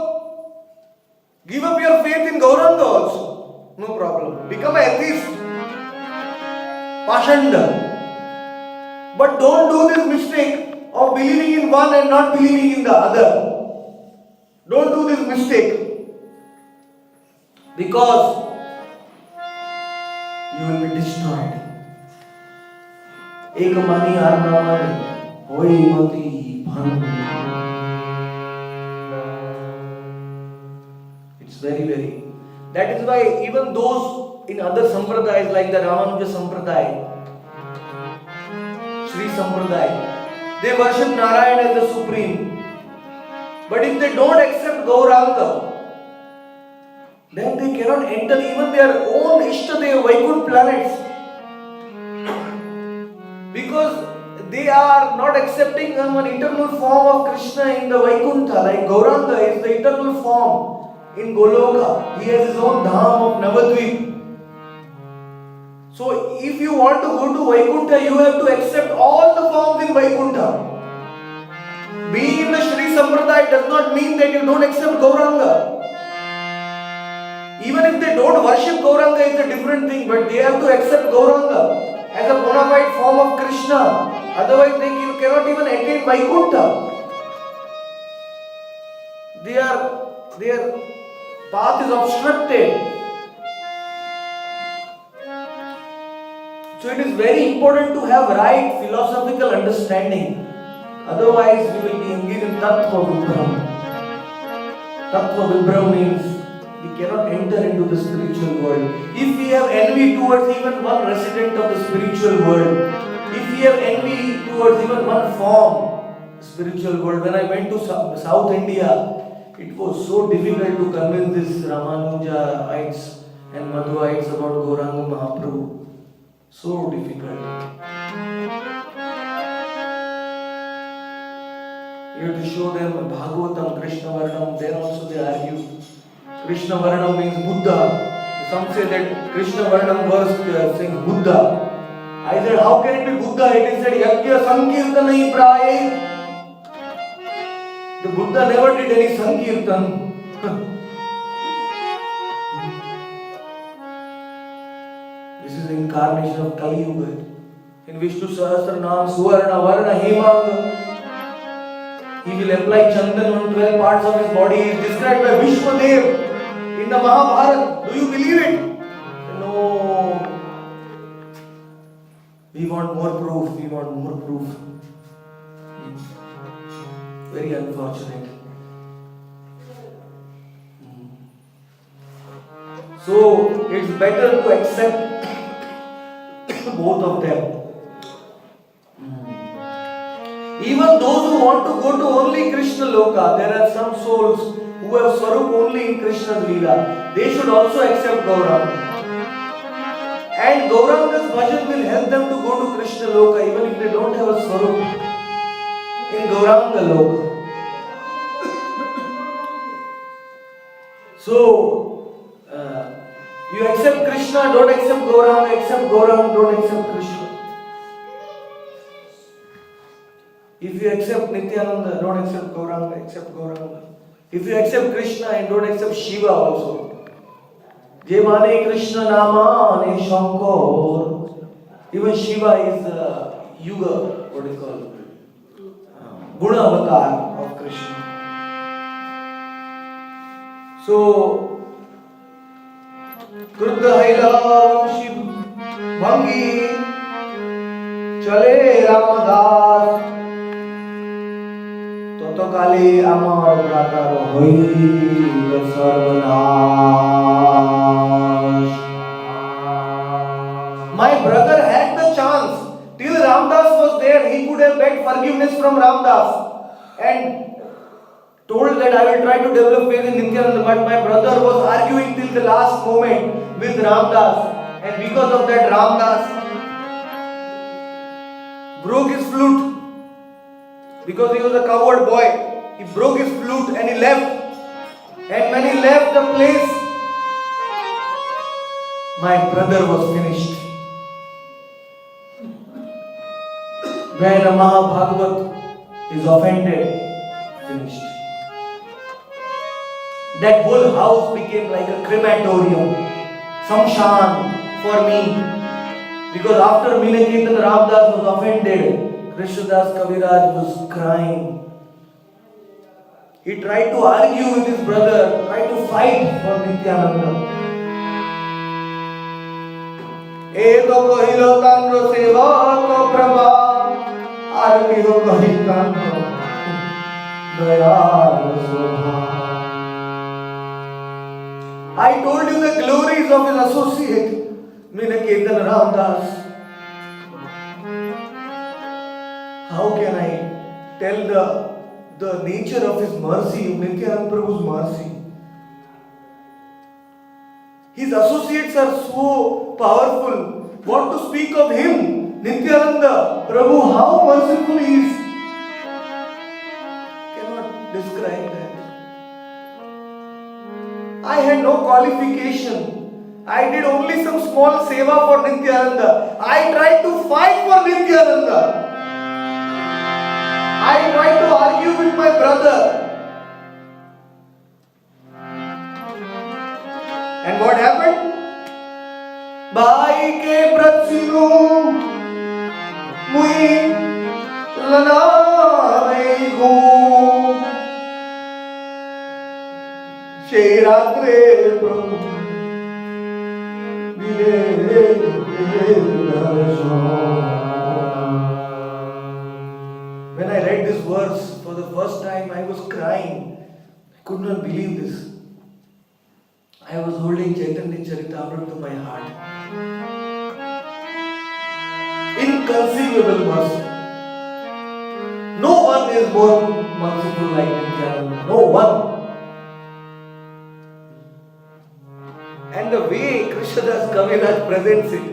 Give up your faith in Gauranga also. No problem. Become an atheist. Pashanda. But don't do this mistake of believing in one and not believing in the other. Don't do this mistake. Because you will be destroyed. Ek mani arna mani hoi mati bhang. It's very. That is why even those in other sampradayas like the Ramanuja Sampradaya, Sri Sampradaya, they worship Narayana as the Supreme. But if they don't accept Gauranga, then they cannot enter even their own Ishtadev Vaikunth planets. Because they are not accepting an eternal form of Krishna in the Vaikuntha, like Gauranga is the eternal form in Goloka. He has his own dham of Navadvip. So if you want to go to Vaikuntha, you have to accept all the forms in Vaikuntha. Being in the Sri Sampradaya does not mean that you don't accept Gauranga. Even if they don't worship Gauranga, it's a different thing, but they have to accept Gauranga as a bona fide form of Krishna. Otherwise, they cannot even attain Vaikuntha. Their path is obstructed. So it is very important to have right philosophical understanding. Otherwise, we will be engaged in Tattva Vibram. Tattva Vibram means we cannot enter into the spiritual world. If we have envy towards even one resident of the spiritual world, if we have envy towards even one form, spiritual world. When I went to South India, it was so difficult to convince these Ramanujaites and Madhuites about Gauranga Mahaprabhu. So difficult. You have to show them Bhagavatam, Krishna Varnam, then also they argue. Krishna Varnam means Buddha. Some say that Krishna Varnam verse saying Buddha. I said, how can it be Buddha? It is said, Yajna Sankirtanai Praye. The Buddha never did any Sankirtan. This is the incarnation of Kali Yuga. In Vishnu Sahasranam, Suvarna, Varna, Hemanga, he will apply Chandan on 12 parts of his body. He is described by Vishwadev in the Mahabharata. Do you believe it? No. We want more proof. Very unfortunate. So it's better to accept both of them. Even those who want to go to only Krishna Loka, there are some souls who have Swarup only in Krishna's Leela. They should also accept Gauranga. And Gauranga's bhajan will help them to go to Krishna Loka even if they don't have a Swarup in Gauranga Loka. So, you accept Krishna, don't accept Gauranga, accept Gauranga, don't accept Krishna. If you accept Nityananda, don't accept Gauranga, accept Gauranga. If you accept Krishna and don't accept Shiva also. Je mane Krishna nama ne Shankar. Even Shiva is Yuga, what is called? Guna avatar of Krishna. So, Kruddha Haila Vanshi Bhangi Chale Ramadas Toto Kali Amar Bhratar Hoila Sarvanash. My brother had the chance. Till Ramdas was there, he could have begged forgiveness from Ramdas and told that I will try to develop faith in Nityananda, but my brother was arguing till the last moment with Ramdas, and because of that Ramdas broke his flute. Because he was a coward boy, he broke his flute and he left. And when he left the place, my brother was finished. When a Mahabhagavat is offended, finished. That whole house became like a crematorium, samshan for me. Because after Minakirtan Ramdas was offended, Krishnadas Kaviraj was crying. He tried to argue with his brother, tried to fight for Nityananda. Edo kohilo tanro seva ko prabha, arviho kohitano dayal sobha. I told you the glories of his associate, Minakirtan Ramdas. How can I tell the nature of his mercy, Nityananda Prabhu's mercy? His associates are so powerful. What to speak of him, Nityananda Prabhu, how merciful he is. Cannot describe that. I had no qualification. I did only some small seva for Nityananda. I tried to fight for Nityananda. I tried to argue with my brother. And what happened? Bhai ke pratsinu mui lanai go Shiratre Prabhu When I read this verse for the first time, I was crying. I could not believe this. I was holding Chaitanya Charitamrita to my heart. Inconceivable mercy. No one is more merciful like Nityananda. No one. And the way Krishnadas Kaviraj presents it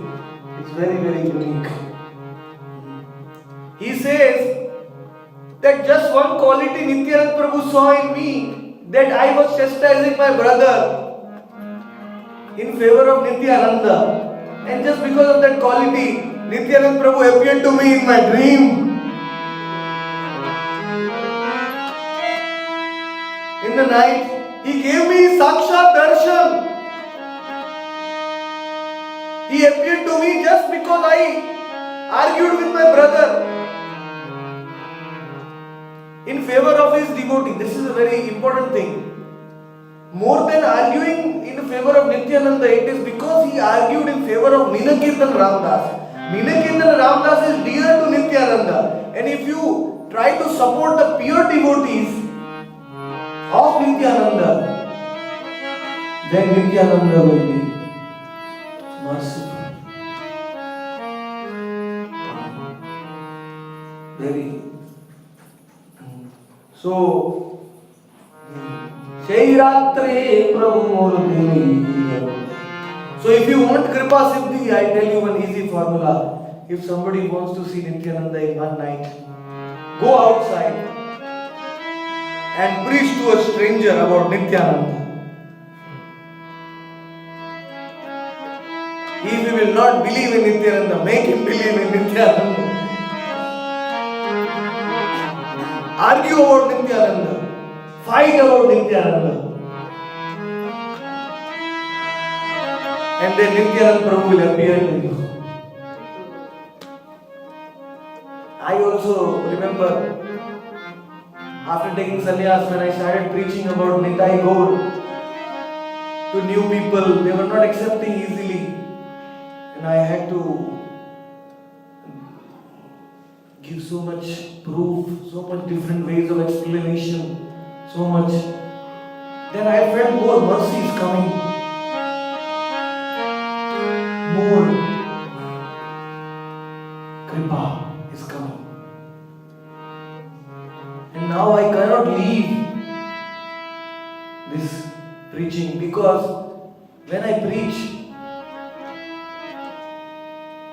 is very, very unique. He says that just one quality Nityananda Prabhu saw in me, that I was chastising my brother in favor of Nityananda. And just because of that quality, Nityananda Prabhu appeared to me in my dream. In the night, he gave me Sakshat Darshan. He appeared to me just because I argued with my brother in favor of his devotee. This is a very important thing. More than arguing in favor of Nityananda, it is because he argued in favor of Minakirtan Ramdas. Minakirtan Ramdas is dear to Nityananda. And if you try to support the pure devotees of Nityananda, then Nityananda will be merciful. Very. So, Shairatre Prabhu Murti. So if you want Kripa Siddhi, I tell you one easy formula. If somebody wants to see Nityananda in one night, go outside and preach to a stranger about Nityananda. If he will not believe in Nityananda, make him believe in Nityananda. Argue about Nityananda. Fight about Nityananda. And then Nityananda Prabhu will appear to you. I also remember After taking sannyas, when I started preaching about Nitai Gaur to new people, they were not accepting easily. And I had to give so much proof, so much different ways of explanation, so much. Then I felt more mercy is coming, more kripa is coming. And now I cannot leave this preaching, because when I preach,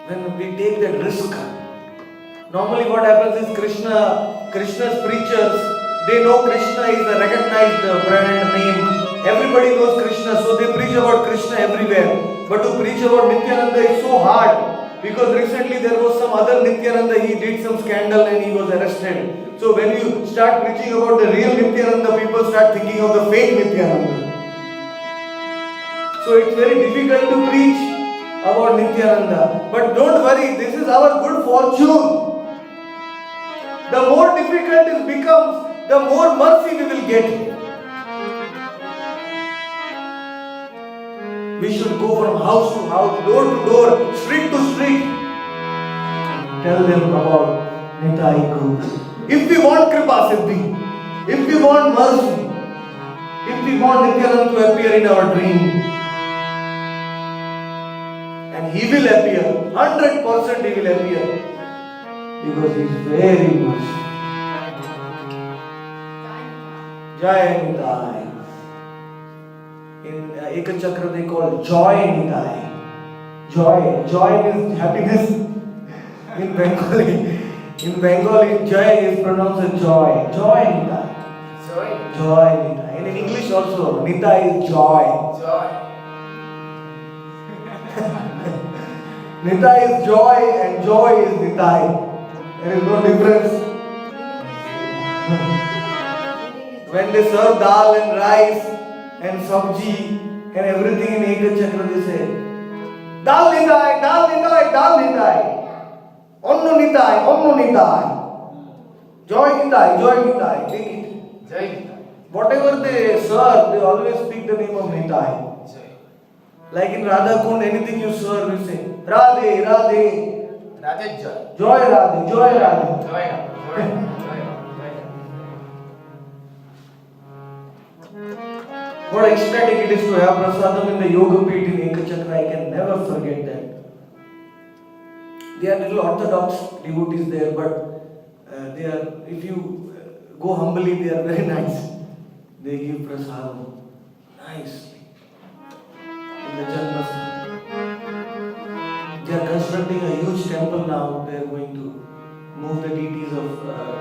when we take that risk, normally what happens is Krishna's preachers, they know Krishna is a recognized brand name. Everybody knows Krishna, so they preach about Krishna everywhere. But to preach about Nityananda is so hard, because recently there was some other Nityananda, he did some scandal and he was arrested. So when you start preaching about the real Nityananda, people start thinking of the fake Nityananda. So it's very difficult to preach about Nityananda. But don't worry, this is our good fortune. The more difficult it becomes, the more mercy we will get. We should go from house to house, door to door, street to street. Tell them about Nitai Gaur. If we want Kripa Siddhi, if we want mercy, if we want Nityananda to appear in our dream, and he will appear, 100% he will appear, because he is very merciful. Jai Nitai. In Ekachakra they call joy Nitai. Joy means happiness. In Bengali, joy is pronounced as joy. Joy Nitai. Joy Nitai. And in English also, Nitai is joy. Nitai is joy and joy is Nitai. There is no difference. When they serve dal and rice and sabji and everything in Ekachakra, they say, Dal Nitai, Dal Nitai, Dal Nitai. Onno Nitai. Joy Nitai. Take it. Whatever they serve, they always speak the name of Nitai. Like in Radha Kund, anything you serve, you say, Radhe, Radhe. Radhe Joy. Joy Radhe, Joy Radhe. What ecstatic it is to have prasadam in the Yoga Pit in Ekachakra. I can never forget that. There are little orthodox devotees there, but they are, if you go humbly, they are very nice. They give prasadam nicely in the Janmasthana. They are constructing a huge temple now. They are going to move the deities of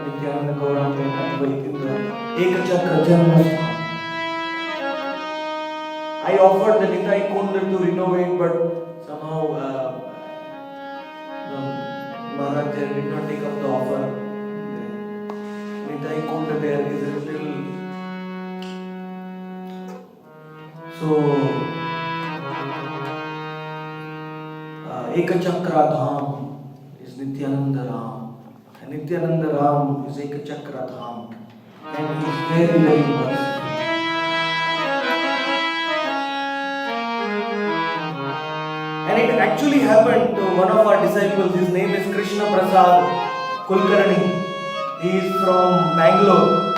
Nityananda, Gauranga and Advaita in the Ekachakra Janmasthana. I offered the Nitai Kund to renovate, but somehow Maharaj did not take up the offer. The Nitai Kund there is a little. So, Ekachakra Dham is Nityananda Ram. And Nityananda Ram is Ekachakra Dham. And he is very, very merciful. And it actually happened to one of our disciples. His name is Krishna Prasad Kulkarni. He is from Bangalore.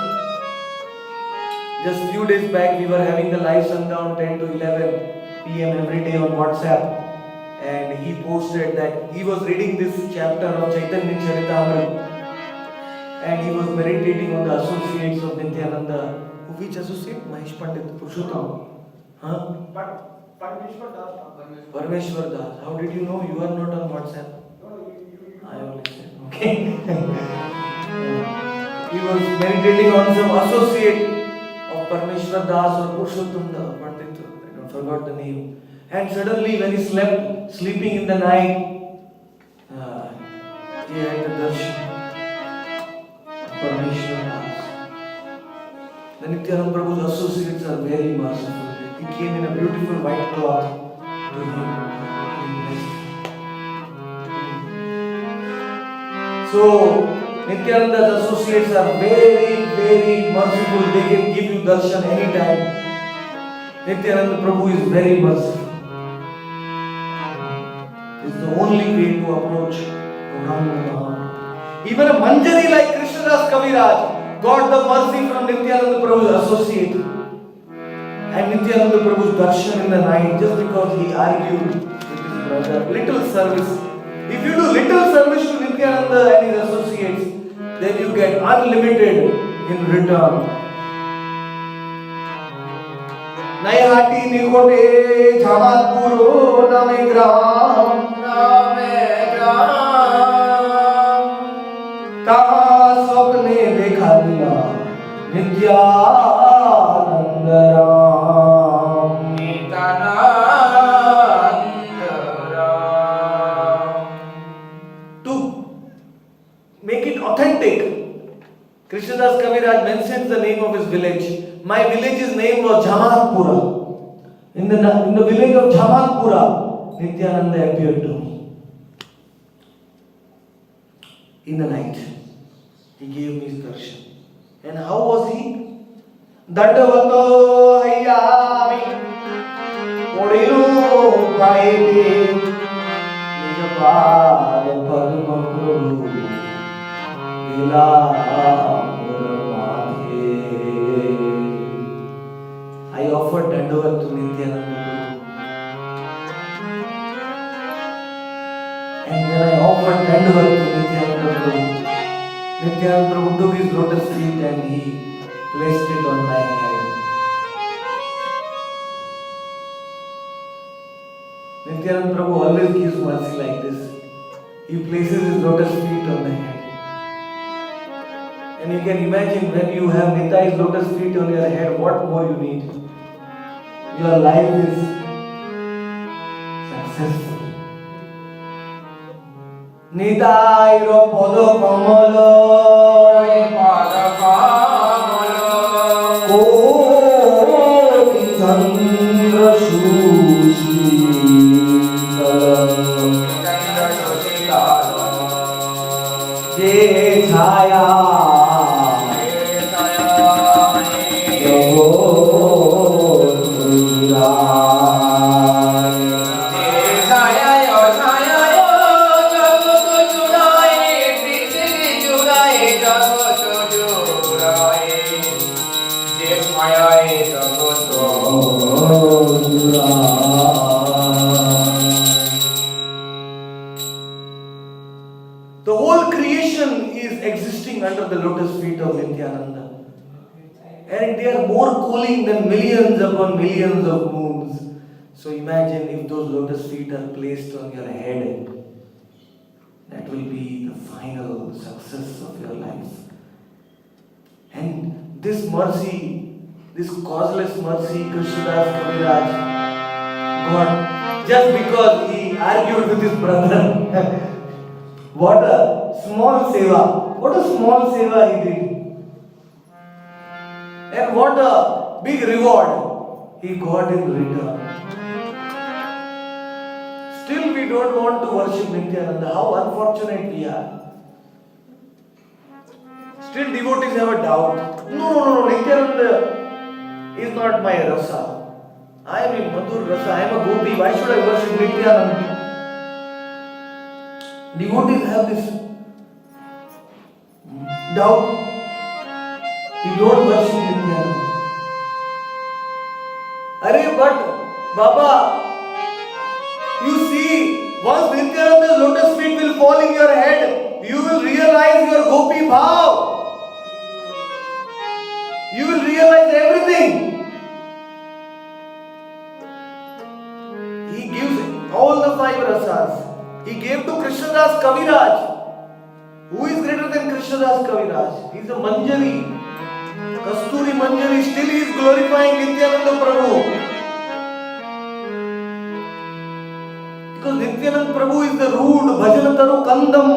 Just few days back, we were having the live sundown 10 to 11 p.m. every day on WhatsApp. And he posted that he was reading this chapter of Chaitanya Charitamrita. And he was meditating on the associates of Nityananda. Which associate? Mahesh Pandit, Purushottam. Huh? Parmeshwar Das. Parmeshwar Das. How did you know? You are not on WhatsApp. I only said. Okay. He was meditating on some associate of Parmeshwar Das or Purushottam Pandit. I forgot the name. And suddenly, when he slept, sleeping in the night, he had the darshan of Parmeshwar Das. The Nityananda Prabhu's associates are very merciful. He came in a beautiful white cloth to him. So, Nityananda's associates are very, very merciful. They can give you darshan anytime. Nityananda Prabhu is very merciful. It's the only way to approach Gauranga. Even a Manjari like Krishnadas Kaviraj got the mercy from Nityananda Prabhu's associate. And Nityananda Prabhu's darshan in the night just because he argued with his brother. Little service. If you do little service to Nityananda and his associates, then you get unlimited in return. Nayahati Nikote Jamatpuro Name Gram Taha Swapne Dekha Diya Nityananda Ram. To make it authentic, Krishnadas Kaviraj mentions the name of his village. My village's name was Jamatpura. In the village of Jamatpura, Nityananda appeared to me. In the night, he gave me his darshan. And how was he? Dandavato Hayami Podilu Paide Nijapad Padma Prabhu Vila I offered Dandavat to Nityananda Prabhu. And when I offered Dandavat to Nityananda Prabhu, Nityananda Prabhu took his lotus feet and he placed it on my head. Nityananda Prabhu always gives mercy like this. He places his lotus feet on the head. And you can imagine when you have Nitai's lotus feet on your head, what more you need. Your life is successful. Nitai ro podo kamala koti chandra sushila je chaya The whole creation is existing under the lotus feet of Nityananda. And they are more cooling than millions upon millions of moons. So imagine if those lotus feet are placed on your head. That will be the final success of your life. And this mercy, this causeless mercy, Krishnadas Kaviraj got just because he argued with his brother. What a small seva. What a small seva he did. And what a big reward he got in return. Still we don't want to worship Nityananda. How unfortunate we are. Still devotees have a doubt. No, Nityananda is not my rasa. I am in Madhur rasa. I am a gopi. Why should I worship Nityananda? Devotees have this doubt. We don't worship Nityananda. But Baba, you see, once Nityananda's lotus feet will fall in your head, you will realize your gopi bhav. You will realize everything. He gives all the 5 rasas. He gave to Krishnadas Kaviraj. Who is greater than Krishnadas Kaviraj? He is a Manjari. Kasturi Manjari, still he is glorifying Nityananda Prabhu. Because Nityananda Prabhu is the root, Bhajanataru Kandam,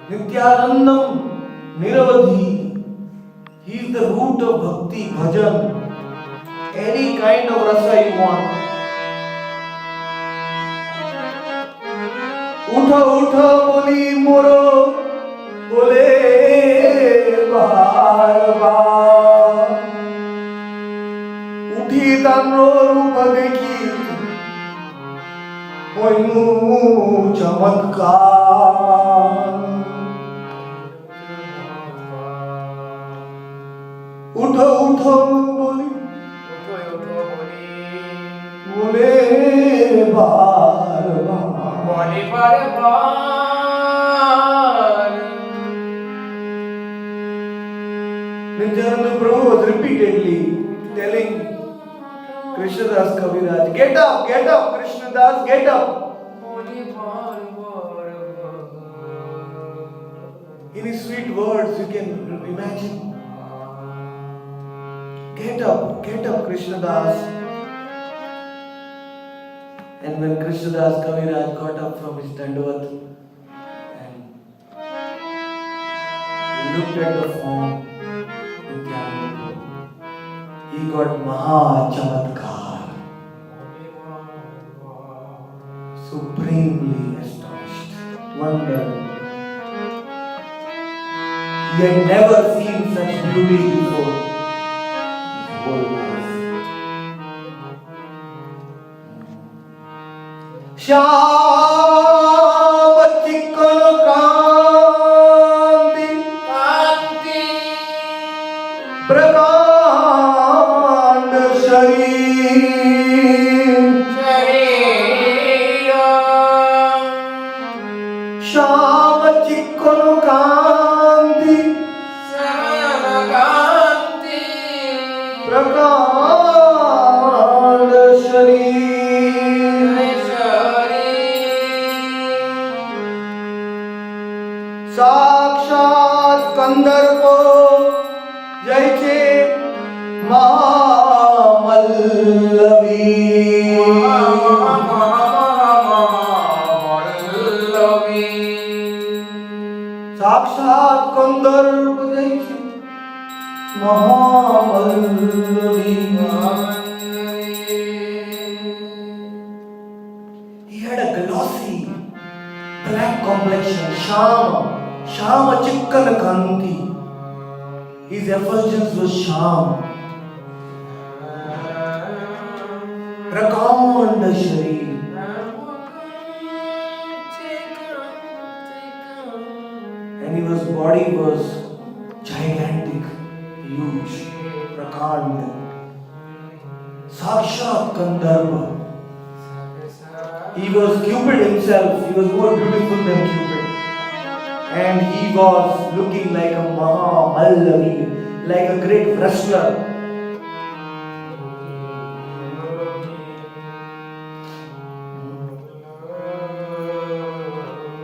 Nityanandam, Niravadhi. He is the root of bhakti, bhajan, any kind of rasa you want. Utha utha boli moro, bole બાર ઉઠી તારો રૂપ દેખી કોઈનું ચમત્કાર ઉઠો ઉઠો બોલી બોલે બાર Nityananda Prabhu was repeatedly telling Krishnadas Kaviraj, get up, Krishnadas, get up. In his sweet words, you can imagine. Get up, Krishnadas. And when Krishnadas Kaviraj got up from his dandavat and he looked at the form, he got Maha Chamatkar, supremely astonished, wondered. He had never seen such beauty before. His whole life. Shyam Chikkana Kanti Prakand Sharir Shyam Chikkana Kanti Prakand Sharir साक्षात कंदर्पो जय छे महामल्लवी साक्षात कंदर्प जय छे महामल्लवी He had a glossy black complexion, Shama Chikkana Kanti. His effulgence was Sham. Prakanda Sharir. And his body was gigantic, huge, Prakanda. Sakshat Gandharva. He was Cupid himself, he was more beautiful than Cupid. And he was looking like a Mahamallavi, like a great wrestler.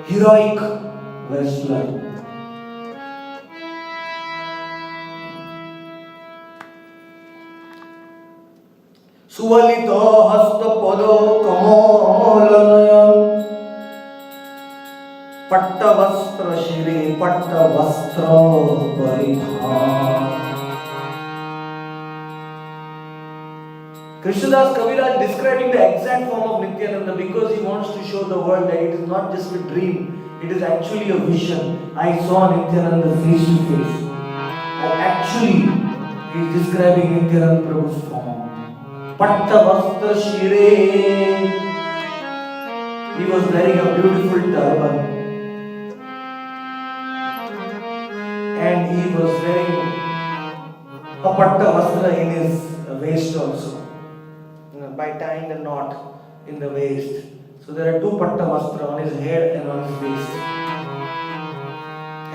Heroic wrestler. Suvalito hasta podo kamolanayan Patta vastra shire patta vastra paridhan. Krishnadas Kaviraj describing the exact form of Nityananda because he wants to show the world that it is not just a dream, it is actually a vision. I saw Nityananda face to face. And actually, he is describing Nityananda Prabhu's form. Patta vastra shire. He was wearing a beautiful turban. And he was wearing a patta vastra in his waist also, by tying the knot in the waist. So there are two patta vastra on his head and on his waist.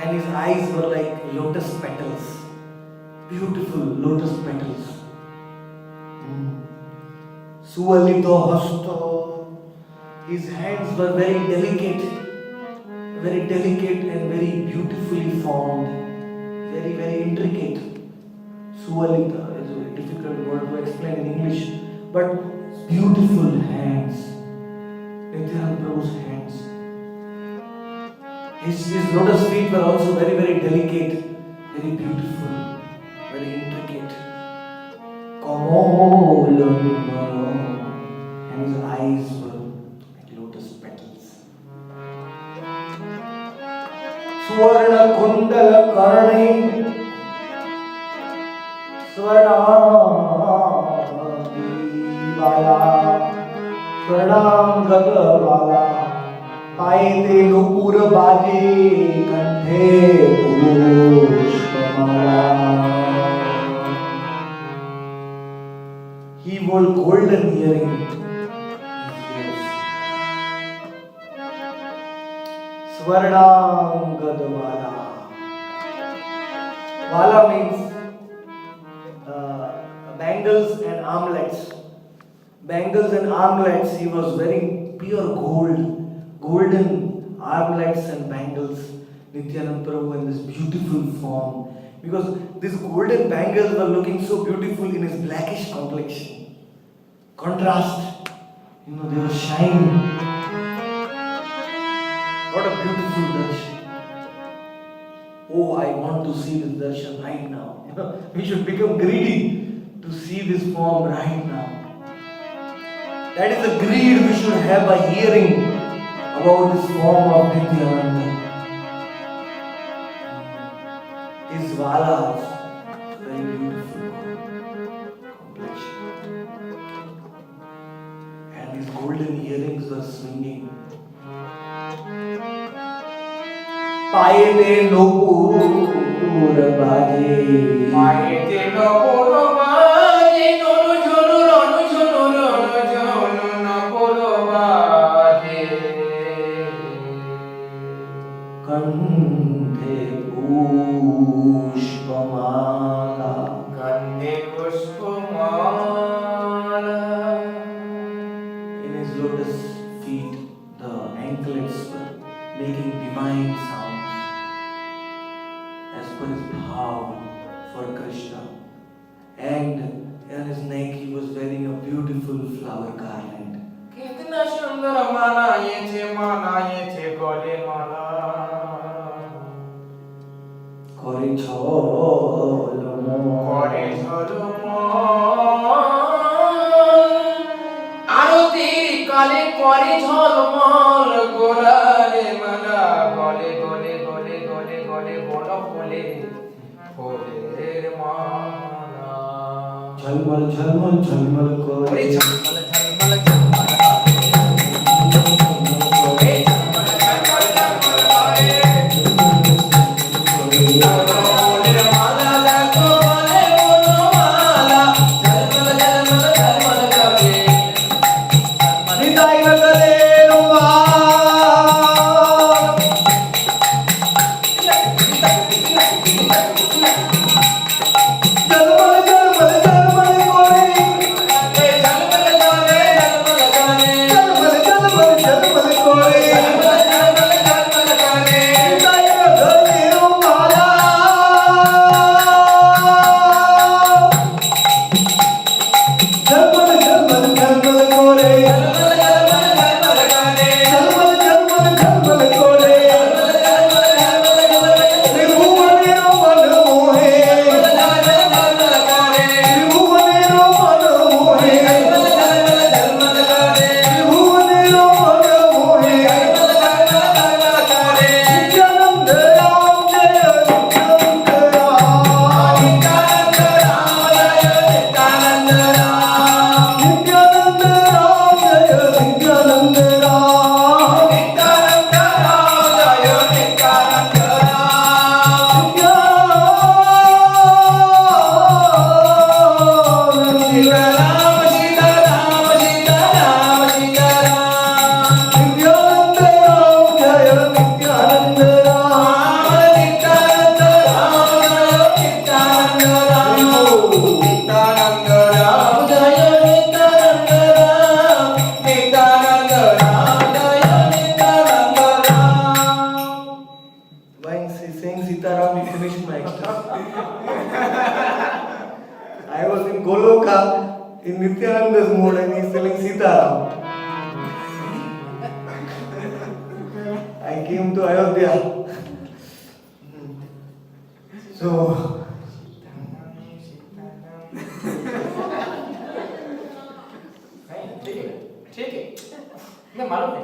And his eyes were like lotus petals, beautiful lotus petals. Suvalito hasto. His hands were very delicate and very beautifully formed. Very, very intricate. Suvalita is a difficult word to explain in English, but beautiful hands. Nityananda Prabhu's hands. His lotus feet were also very, very delicate, very beautiful, very intricate. And his eyes were like lotus petals. Suvarna Kundala Karne स्वर्णांगदीवाला स्वर्णांगदवाला पाये ते नूपुर बाजे कंठे पुष्पमाला. He wore golden earring. Swarnangad Vala means bangles and armlets. Bangles and armlets. He was wearing pure gold, golden armlets and bangles. Nityanand Prabhu in this beautiful form. Because these golden bangles were looking so beautiful in his blackish complexion. Contrast. They were shining. What a beautiful darshan. Oh, I want to see this darshan right now. We should become greedy to see this form right now. That is the greed we should have by hearing about this form of Nityananda. His valas, very beautiful complexion. And his golden earrings were swinging. पाये ते नूपुर बाजे पाये ते नूपुर बाजे ननु झनु नूपुर बाजे कंठे पुष्पमाला कंठे पुष्पमाला. In his lotus feet the anklets were making divine sounds as per his bhav for Krishna, and on his neck he was wearing a beautiful flower garland. कितना सुंदर माला ये छे गले माला. करे झलमल आरतीर काले करे झलमल गोलारे माला गले गले गले गले गले बड़ फुले फुलेर माला. झलमल झलमल झलमल करे झलमल झलमल झलमल in Nityananda's mood and he's selling Sitaram. I came to Ayodhya. So, ठीक है मैं मालूम है.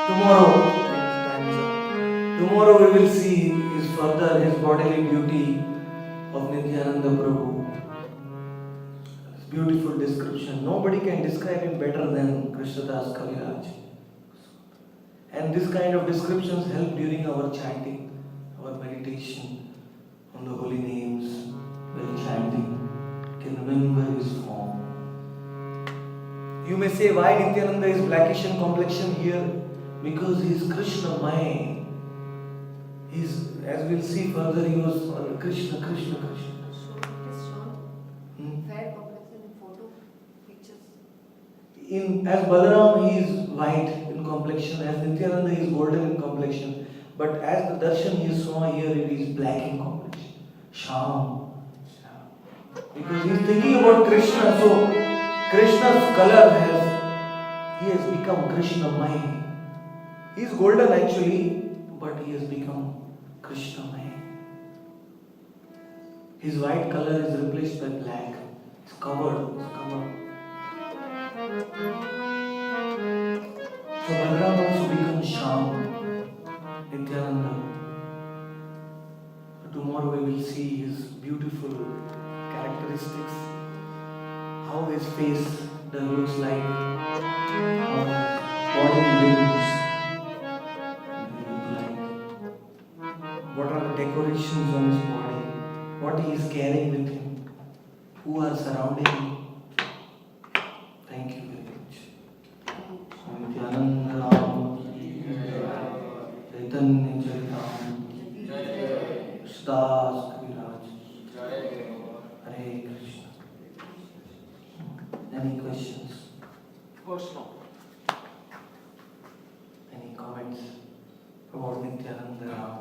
Tomorrow we will see his bodily beauty of Nityananda Prabhu. Beautiful description. Nobody can describe him better than Krishnadas Kaviraj. And this kind of descriptions help during our chanting, our meditation on the holy names, while chanting. Can remember his form. You may say, why Nityananda is blackish in complexion here? Because he is Krishnamaya. As we'll see further, he was Krishna. So it is shown fair complexion in photo pictures. As Balaram, he is white in complexion. As Nityananda, he is golden in complexion. But as the darshan you saw here, it is black in complexion. Sham. Because he is thinking about Krishna, so Krishna's color he has become Krishnamaya. He is golden actually, but he has become Krishnamaya. His white color is replaced by black. It's covered. So Balaram also becomes Sham, Nityananda. So tomorrow we will see his beautiful characteristics, how his face looks like, how his body limbs look like, what are the decorations on his body, what he is carrying with him, who are surrounding him. Thank you very much. Nityananda Ram Chaitanya Charitam Das Kaviraj Hare Krishna. Any questions? First no. Any comments about Nityananda Ram?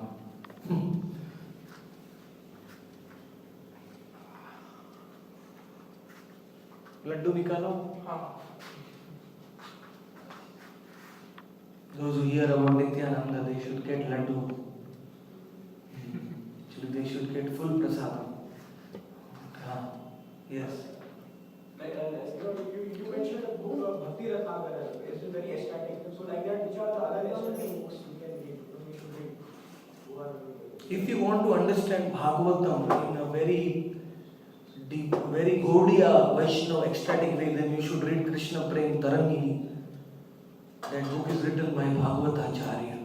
Laddu निकालो. Those who hear about Nityananda, they should get laddu. They should get full prasadam. Yes. You mentioned a book of Bhakti Ratnakara. It's very ecstatic. So like that, which are the other ecstatic books we can read? We should read. If you want to understand Bhagavatam in a very deep, very Gaudiya, Vaishnava, ecstatic way, then you should read Krishna Prem Tarangini. That book is written by Bhagavatacharya.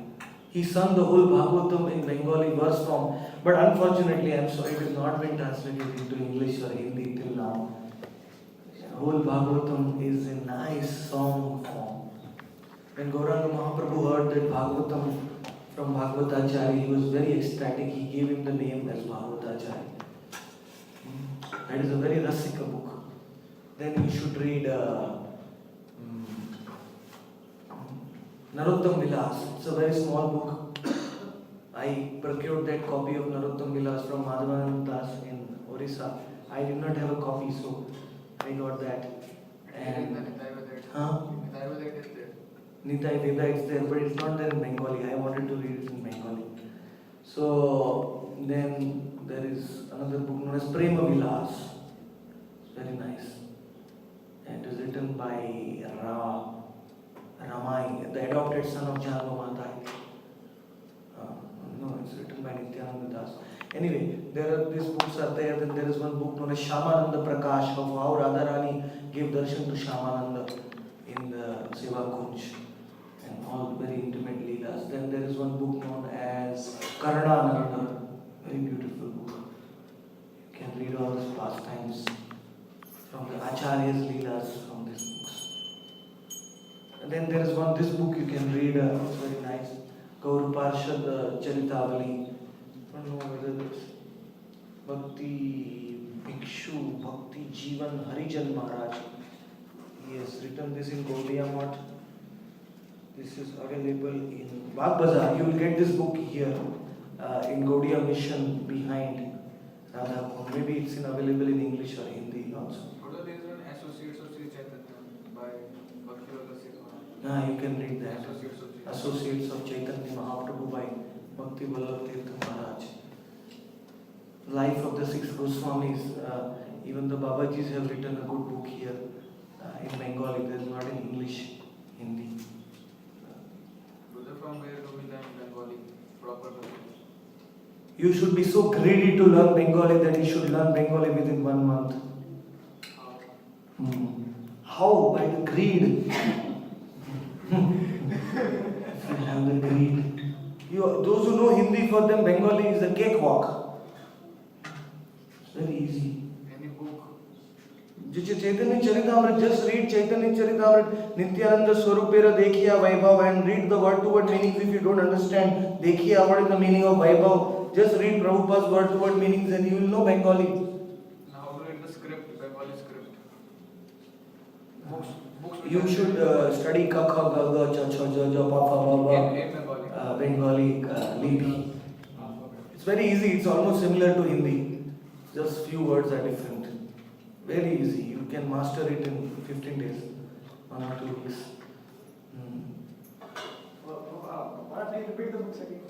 He sung the whole Bhagavatam in Bengali verse form, but unfortunately, I am sorry, it has not been translated into English or Hindi till now. The whole Bhagavatam is in nice song form. When Gauranga Mahaprabhu heard that Bhagavatam from Bhagavatacharya, he was very ecstatic. He gave him the name as Bhagavatacharya. That is a very rasika book. Then you should read Narottam Vilas. It's a very small book. I procured that copy of Narottam Vilas from Madhavanand Das in Orissa. I did not have a copy, so I got that. And Nitai Veda is there, but it's not there in Bengali. I wanted to read it in Bengali. So then there is another book known as Prema Vilas. It's very nice. And it is written by Ramai, the adopted son of Janma Mata. No, it's written by Nityananda Das. Anyway, these books are there. Then there is one book known as Shyamananda Prakash of how Radharani gave darshan to Shyamananda in the Seva Kunj. And all very intimate leelas. Then there is one book known as Karnananda. Very beautiful book. You can read all these pastimes from the Acharya's leelas from these books. And then there is this book you can read, it's very nice. Gaur Parshad Charitavali. I don't know whether it's Bhakti Bhikshu, Bhakti Jivan Harijan Maharaj. He has written this in Gaudiya Math. This is available in Bagh Bazaar. You will get this book here in Gaudiya Mission behind Radha Kund. Maybe it's available in English or Hindi also. There is an Associates of Sri Chaitanya by Bhakti You can read that. Associates of Chaitanya Mahaprabhu by Bhakti Vallabh Tirtha Maharaj. Life of the six Goswamis. Even the Babajis have written a good book here in Bengali. There is not in English, Hindi. from where do we learn Bengali proper Bengali? You should be so greedy to learn Bengali that you should learn Bengali within 1 month. How? How? By the greed. If you have the greed. Those who know Hindi, for them Bengali is a cakewalk. It's very easy. Any book? Chaitanya Charitamrita, just read Chaitanya Charitamrita, Nityananda Swarupera Dekhiya Vaibhav, and read the word to word meanings. If you don't understand Dekhiya, what is the meaning of Vaibhav, just read Prabhupada's word to word meanings and you will know Bengali. Now how to read the script, Bengali script? Books You should study Kakha, Gaga, Cha, Cha, Ja, Ja, Pa, Fa, Ba, Ba, in Bengali. Bengali, Lipi. It's very easy, it's almost similar to Hindi. Just few words are different. Very easy, you can master it in 15 days, 1 or 2 weeks. Why don't you repeat the books again?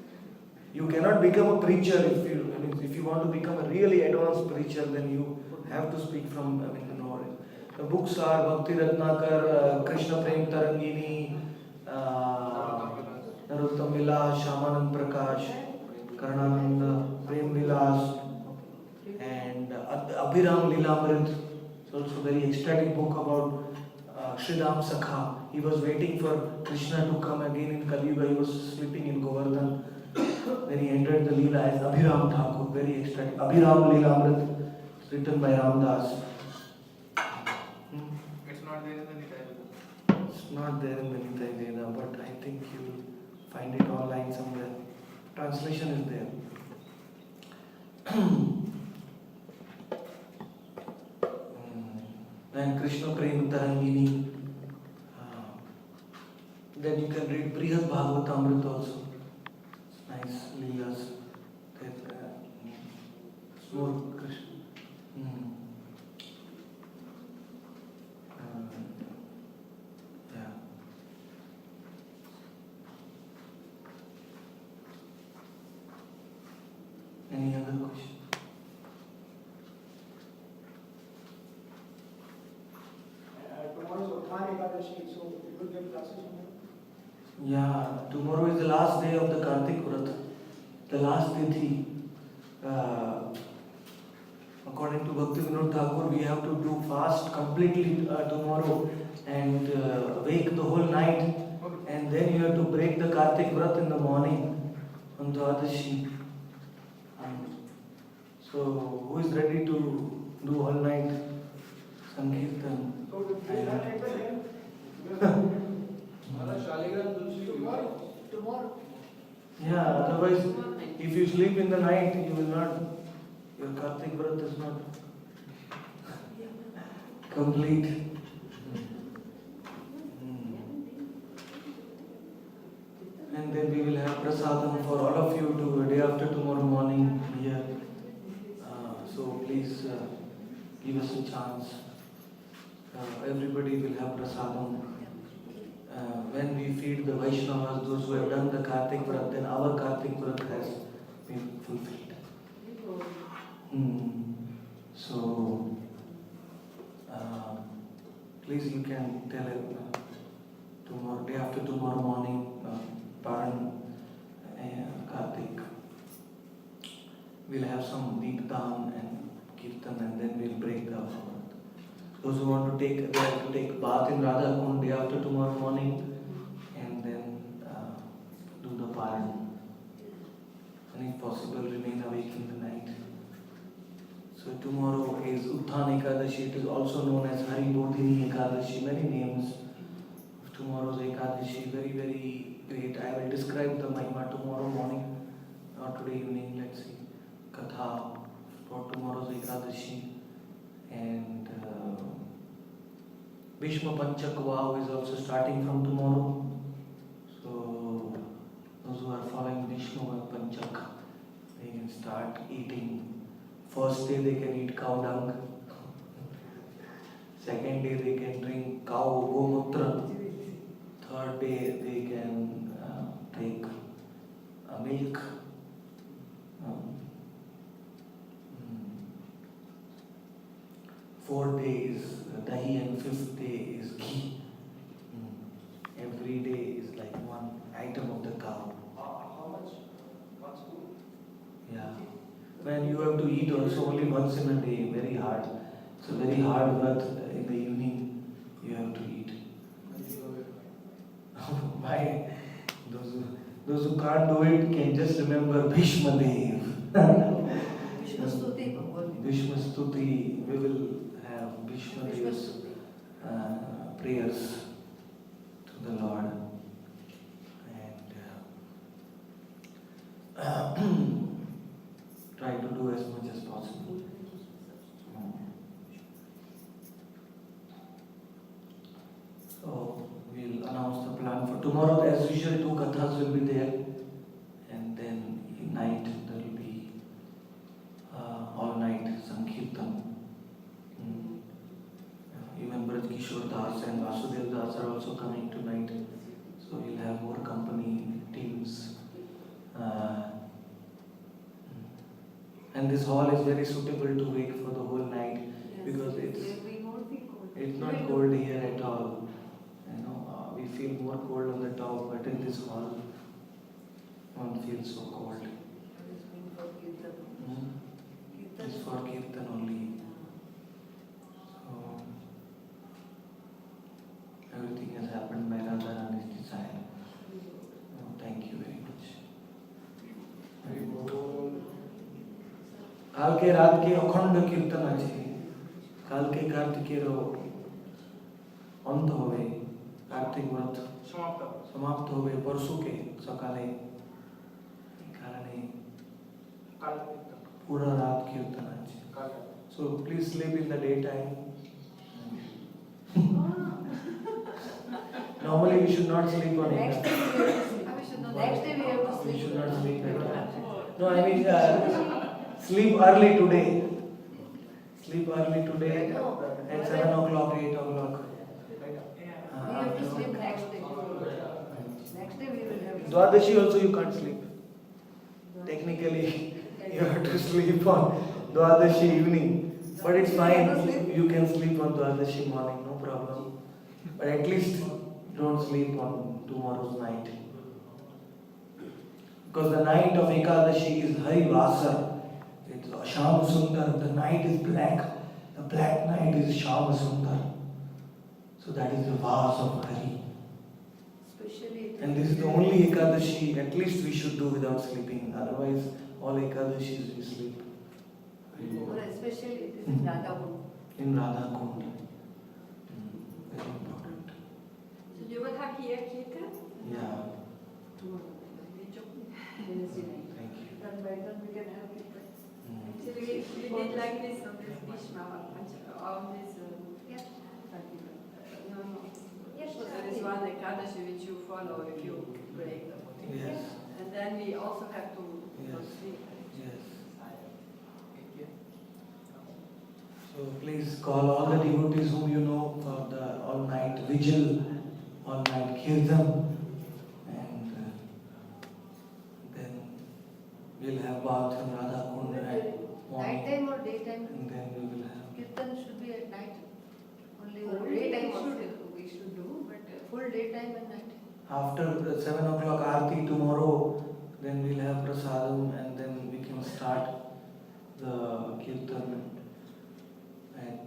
You cannot become a preacher if you want to become a really advanced preacher, then you have to speak from, the books are Bhakti Ratnakar, Krishna Prem Tarangini, Narottam Vilas, Shamanand Prakash, Karnananda, Prem Vilas, and Abhiram Lilamrit. It's also a very ecstatic book about Sridham Sakha. He was waiting for Krishna to come again in Kali Yuga. He was sleeping in Govardhan. Then he entered the Leela as Abhiram Thakur, very ecstatic. Abhiram Lilamrit, written by Ramdas. It's not there in the Nitai book. It's not there in the Nitai Veda, but I think you will find it online somewhere. Translation is there. And Krishna Prem Tarangini. Then you can read Brihad Bhagavatamrita also. It's nice, Leelas. It's more Krishna. Yeah. Any other question? Tomorrow is Utthan Ekadashi, so you will give classes on it? Yeah, tomorrow is the last day of the Kartik Vrat, the last Tithi. According to Bhakti Vinod Thakur, we have to do fast completely tomorrow and wake the whole night, and then you have to break the Kartik Vrat in the morning on Dwadashi. So, who is ready to do all night Sankirtan? So will you not take the name? Tomorrow. Yeah, otherwise, if you sleep in the night, you will not, your Kartik Vrat is not complete. And then we will have prasadam for all of you to day after tomorrow morning here. So please give us a chance. Everybody will have prasadam. When we feed the Vaishnavas, those who have done the Kartik Vrat, then our Kartik Vrat has been fulfilled. So, please you can tell tomorrow, day after tomorrow morning, Paran Kartik. We'll have some Deepdhan and Kirtan, and then we'll break the Vrat. Those who want to take, they have to take bath in Radha Kund day after tomorrow morning, and then do the Paran. And if possible, remain awake in the night. So tomorrow is Utthan Ekadashi. It is also known as Hari Bodhini Ekadashi. Many names of tomorrow's Ekadashi. Very, very great. I will describe the Mahima tomorrow morning or today evening. Let's see. Katha for tomorrow's Ekadashi. And Bhishma Panchak Vow is also starting from tomorrow. So those who are following Bhishma Panchak, they can start eating. First day they can eat cow dung. Second day they can drink cow gomutra. Third day they can take milk. Fourth day is dahi and fifth day is ghee. Every day is like one item of the when you have to eat also only once in a day, very hard. It's a very hard work in the evening you have to eat. Why? Those who can't do it can just remember Bhishma Dev. Vishnu Stuti Bhagavad Gita. Bhishma Stuti, we will have Bhishma Vishnu Dev's Stuti. prayers to the Lord. And try to do as much as possible. So we'll announce the plan for tomorrow. As usual, 2 kathas will be there, and then in night there will be all night Sankirtan. Even Braj Kishore Das and Vasudev Das are also coming tonight, so we'll have more company teams. And this hall is very suitable to wait for the whole night because We won't be cold. it's not cold here at all. You know, we feel more cold on the top, but in this hall, one feels so cold. It's been for Kirtan. It's for Kirtan only. So, everything has happened by Radharani's desire. Oh, thank you very much. কালকে রাতকে অখণ্ড কীর্তন আছে, কালকে কার্তিকের অন্ত হবে, কার্তিক ব্রত সমাপ্ত হবে পরশুকে সকালে, এই কারণে পুরো রাত কীর্তন আছে। So please sleep in the daytime. Normally we should not sleep on it. Next day we have to sleep. Next day we have to We sleep. should not sleep at all. No, I mean sleep early today. Sleep early today at 7 o'clock, 8 o'clock. We have to sleep next day. Next day we will have to sleep. Dwadashi also you can't sleep. Technically, you have to sleep on Dwadashi evening. But it's fine. You can sleep on Dwadashi morning, no problem. But at least don't sleep on tomorrow's night. Because the night of Ekadashi is Hari Vasar. It's Shama Sundar. The night is black. The black night is Shama Sundar. So that is the Vas of Hari. Especially And this is the only Ekadashi at least we should do without sleeping. Otherwise, all Ekadashis we sleep. especially it is in Radha Kund. In Radha Kund. Very important. So you will have here Kirtan? Yeah. Tomorrow. Wednesday night. Thank you. Then by then we can have it. Actually, we did like this on this Bhishma, on this, Yeah. no. So there is one Ekadashi which you follow if you break the body. Yes. And then we also have to Yes. sleep. Yes. So please call all the devotees whom you know for the all-night vigil, all-night kirtan, and then we'll have bath in Radha Kund at Night morning, time or daytime? and then we will have. Kirtan should be at night. Only Full daytime day we should do, but full daytime and night. After the 7 o'clock aarti tomorrow, then we'll have prasadam, and then we can start the kirtan at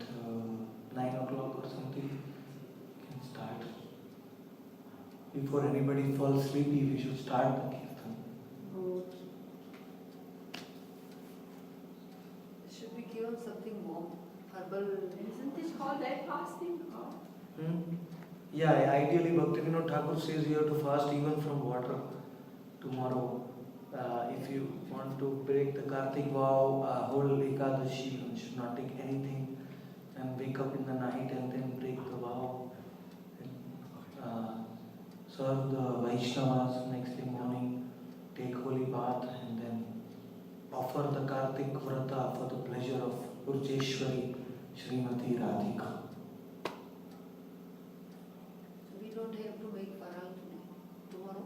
9 o'clock or something. We can start. Before anybody falls sleepy, we should start the kirtan. Should be given something warm, herbal. Isn't this called day fasting? Or? Yeah, ideally Bhaktivinoda Thakur says you have to fast even from water tomorrow. If you want to break the Kartik vow, whole Ekadashi, you should not take anything and wake up in the night and then break the vow. Serve the Vaishnavas next day morning, take holy bath, and then offer the Kartik Vrata for the pleasure of Urjeshwari Srimati Radhika. So we don't have to make faral today, tomorrow.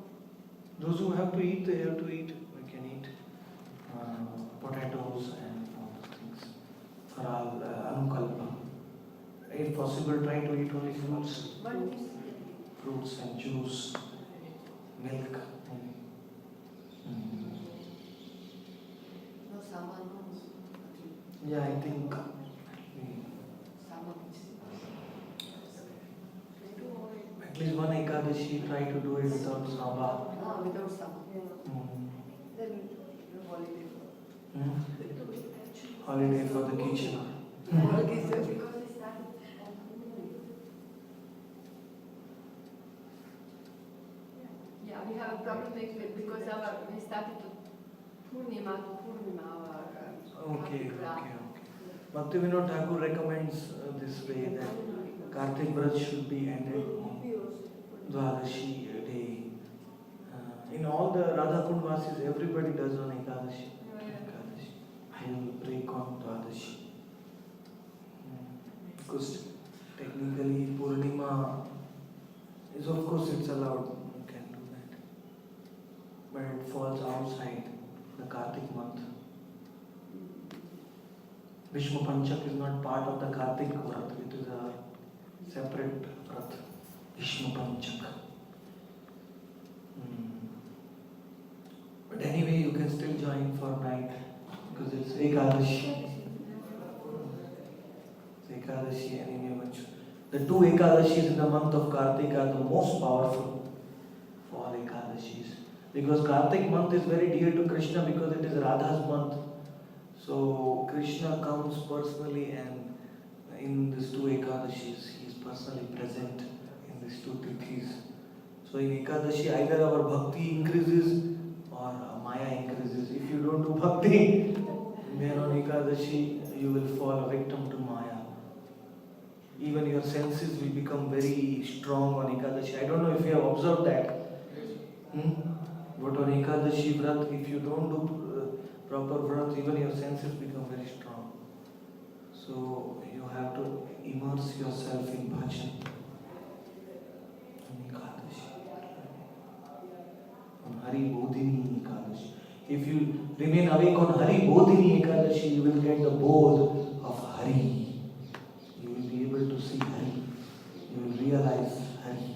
Those who have to eat, they have to eat. We can eat potatoes and all those things. Faral, anukalpa. If possible, try to eat only fruits. But it's Fruits and juice, milk. no Saman. Yeah, I think. Saman. At least one Ekadashi try to do it without Samba. No, without Saman. Mm. Then you holiday. Mm. Holiday for the kitchen. Holiday. Yeah, we have a problem because we started to Purnima our Okay, Kartik okay, Vrat. okay. Bhaktivinoda Thakur recommends this way that Kartik Vrat should be ended on Dwadashi day. In all the Radha Kundvasis, everybody does on Ekadashi. Ekadashi. I will break on Dwadashi. Because technically Purnima is, of course, it's allowed. You can do that. But it falls outside the Kartik month. Bhishma Panchak is not part of the Kartik Vrat. It is a separate Vrat. Bhishma Panchak. But anyway, you can still join for night because it's Ekadashi. It's Ekadashi anyway. The two Ekadashis in the month of Kartik are the most powerful for all Ekadashis. Because Kartik month is very dear to Krishna because it is Radha's month. So Krishna comes personally and in these two Ekadashis, he is personally present in these two Tithis. So in Ekadashi, either our bhakti increases or Maya increases. If you don't do bhakti, then on Ekadashi, you will fall a victim to Maya. Even your senses will become very strong on Ekadashi. I don't know if you have observed that. But on Ekadashi Vrat, if you don't do proper Vrat, even your senses become very strong. So you have to immerse yourself in bhajan. On Ekadashi. On Hari Bodhini Ekadashi. If you remain awake on Hari Bodhini Ekadashi, you will get the bodh of Hari. You will be able to see Hari. You will realize Hari.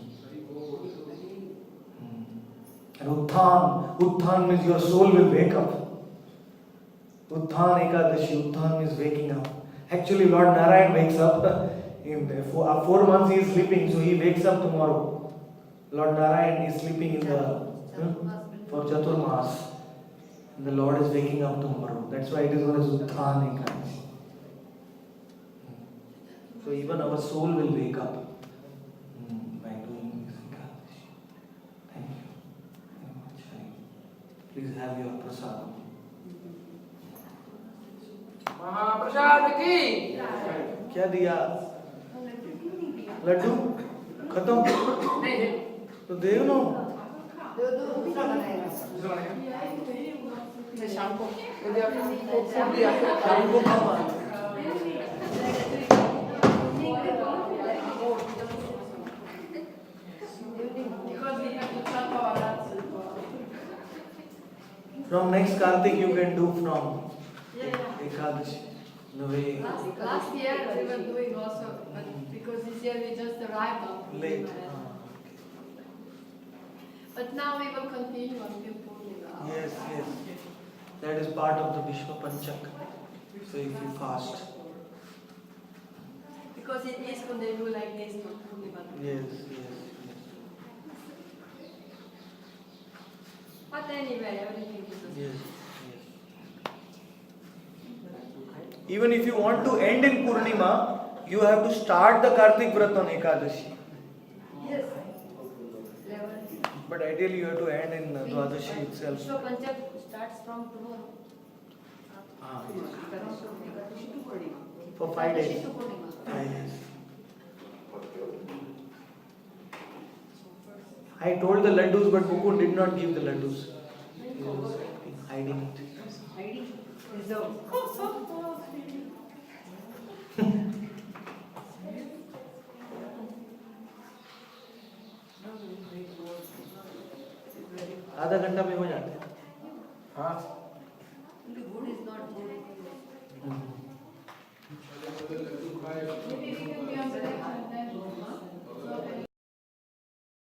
And Utthan means your soul will wake up. Utthan Ekadashi, Utthan means waking up. Actually, Lord Narayan wakes up. In 4 months he is sleeping, so he wakes up tomorrow. Lord Narayan is sleeping in the for Chaturmas. And the Lord is waking up tomorrow. That's why it is known as Utthan Ekadashi. So even our soul will wake up by doing this Ekadashi. Thank you very much. Please have your prasadam. महाप्रसाद की क्या दिया? लड्डू खत्म तो दे ना. दूसरा बनाएगा. शाम को यदि आपको फूड दिया शाम को खावा. Because we have to chop our nuts. From next Kartik you can do from Yeah. Ekadashi. No way. Last year we were doing also, but because this year we just arrived on Late. Purnima. But now we will continue until Purnima. Yes, yes. That is part of the Bhishma Panchak. So if you fast. Because in ISKCON they do like this for Purnima. Yes, yes, But anyway, everything is the yes. same. Yes, yes. Even if you want to end in Purnima, you have to start the Kartik Vrat on Ekadashi. Yes. But ideally you have to end in Dwadashi itself. Vishwa Panchak starts from tomorrow. For 5 days. Ekadashi to Purnima. 5 days. I told the laddus, but Mukund did not give the laddus. He was hiding it. ID reserved. आधा घंटा में हो जाते हैं. हाँ Only good is not good. Hmm.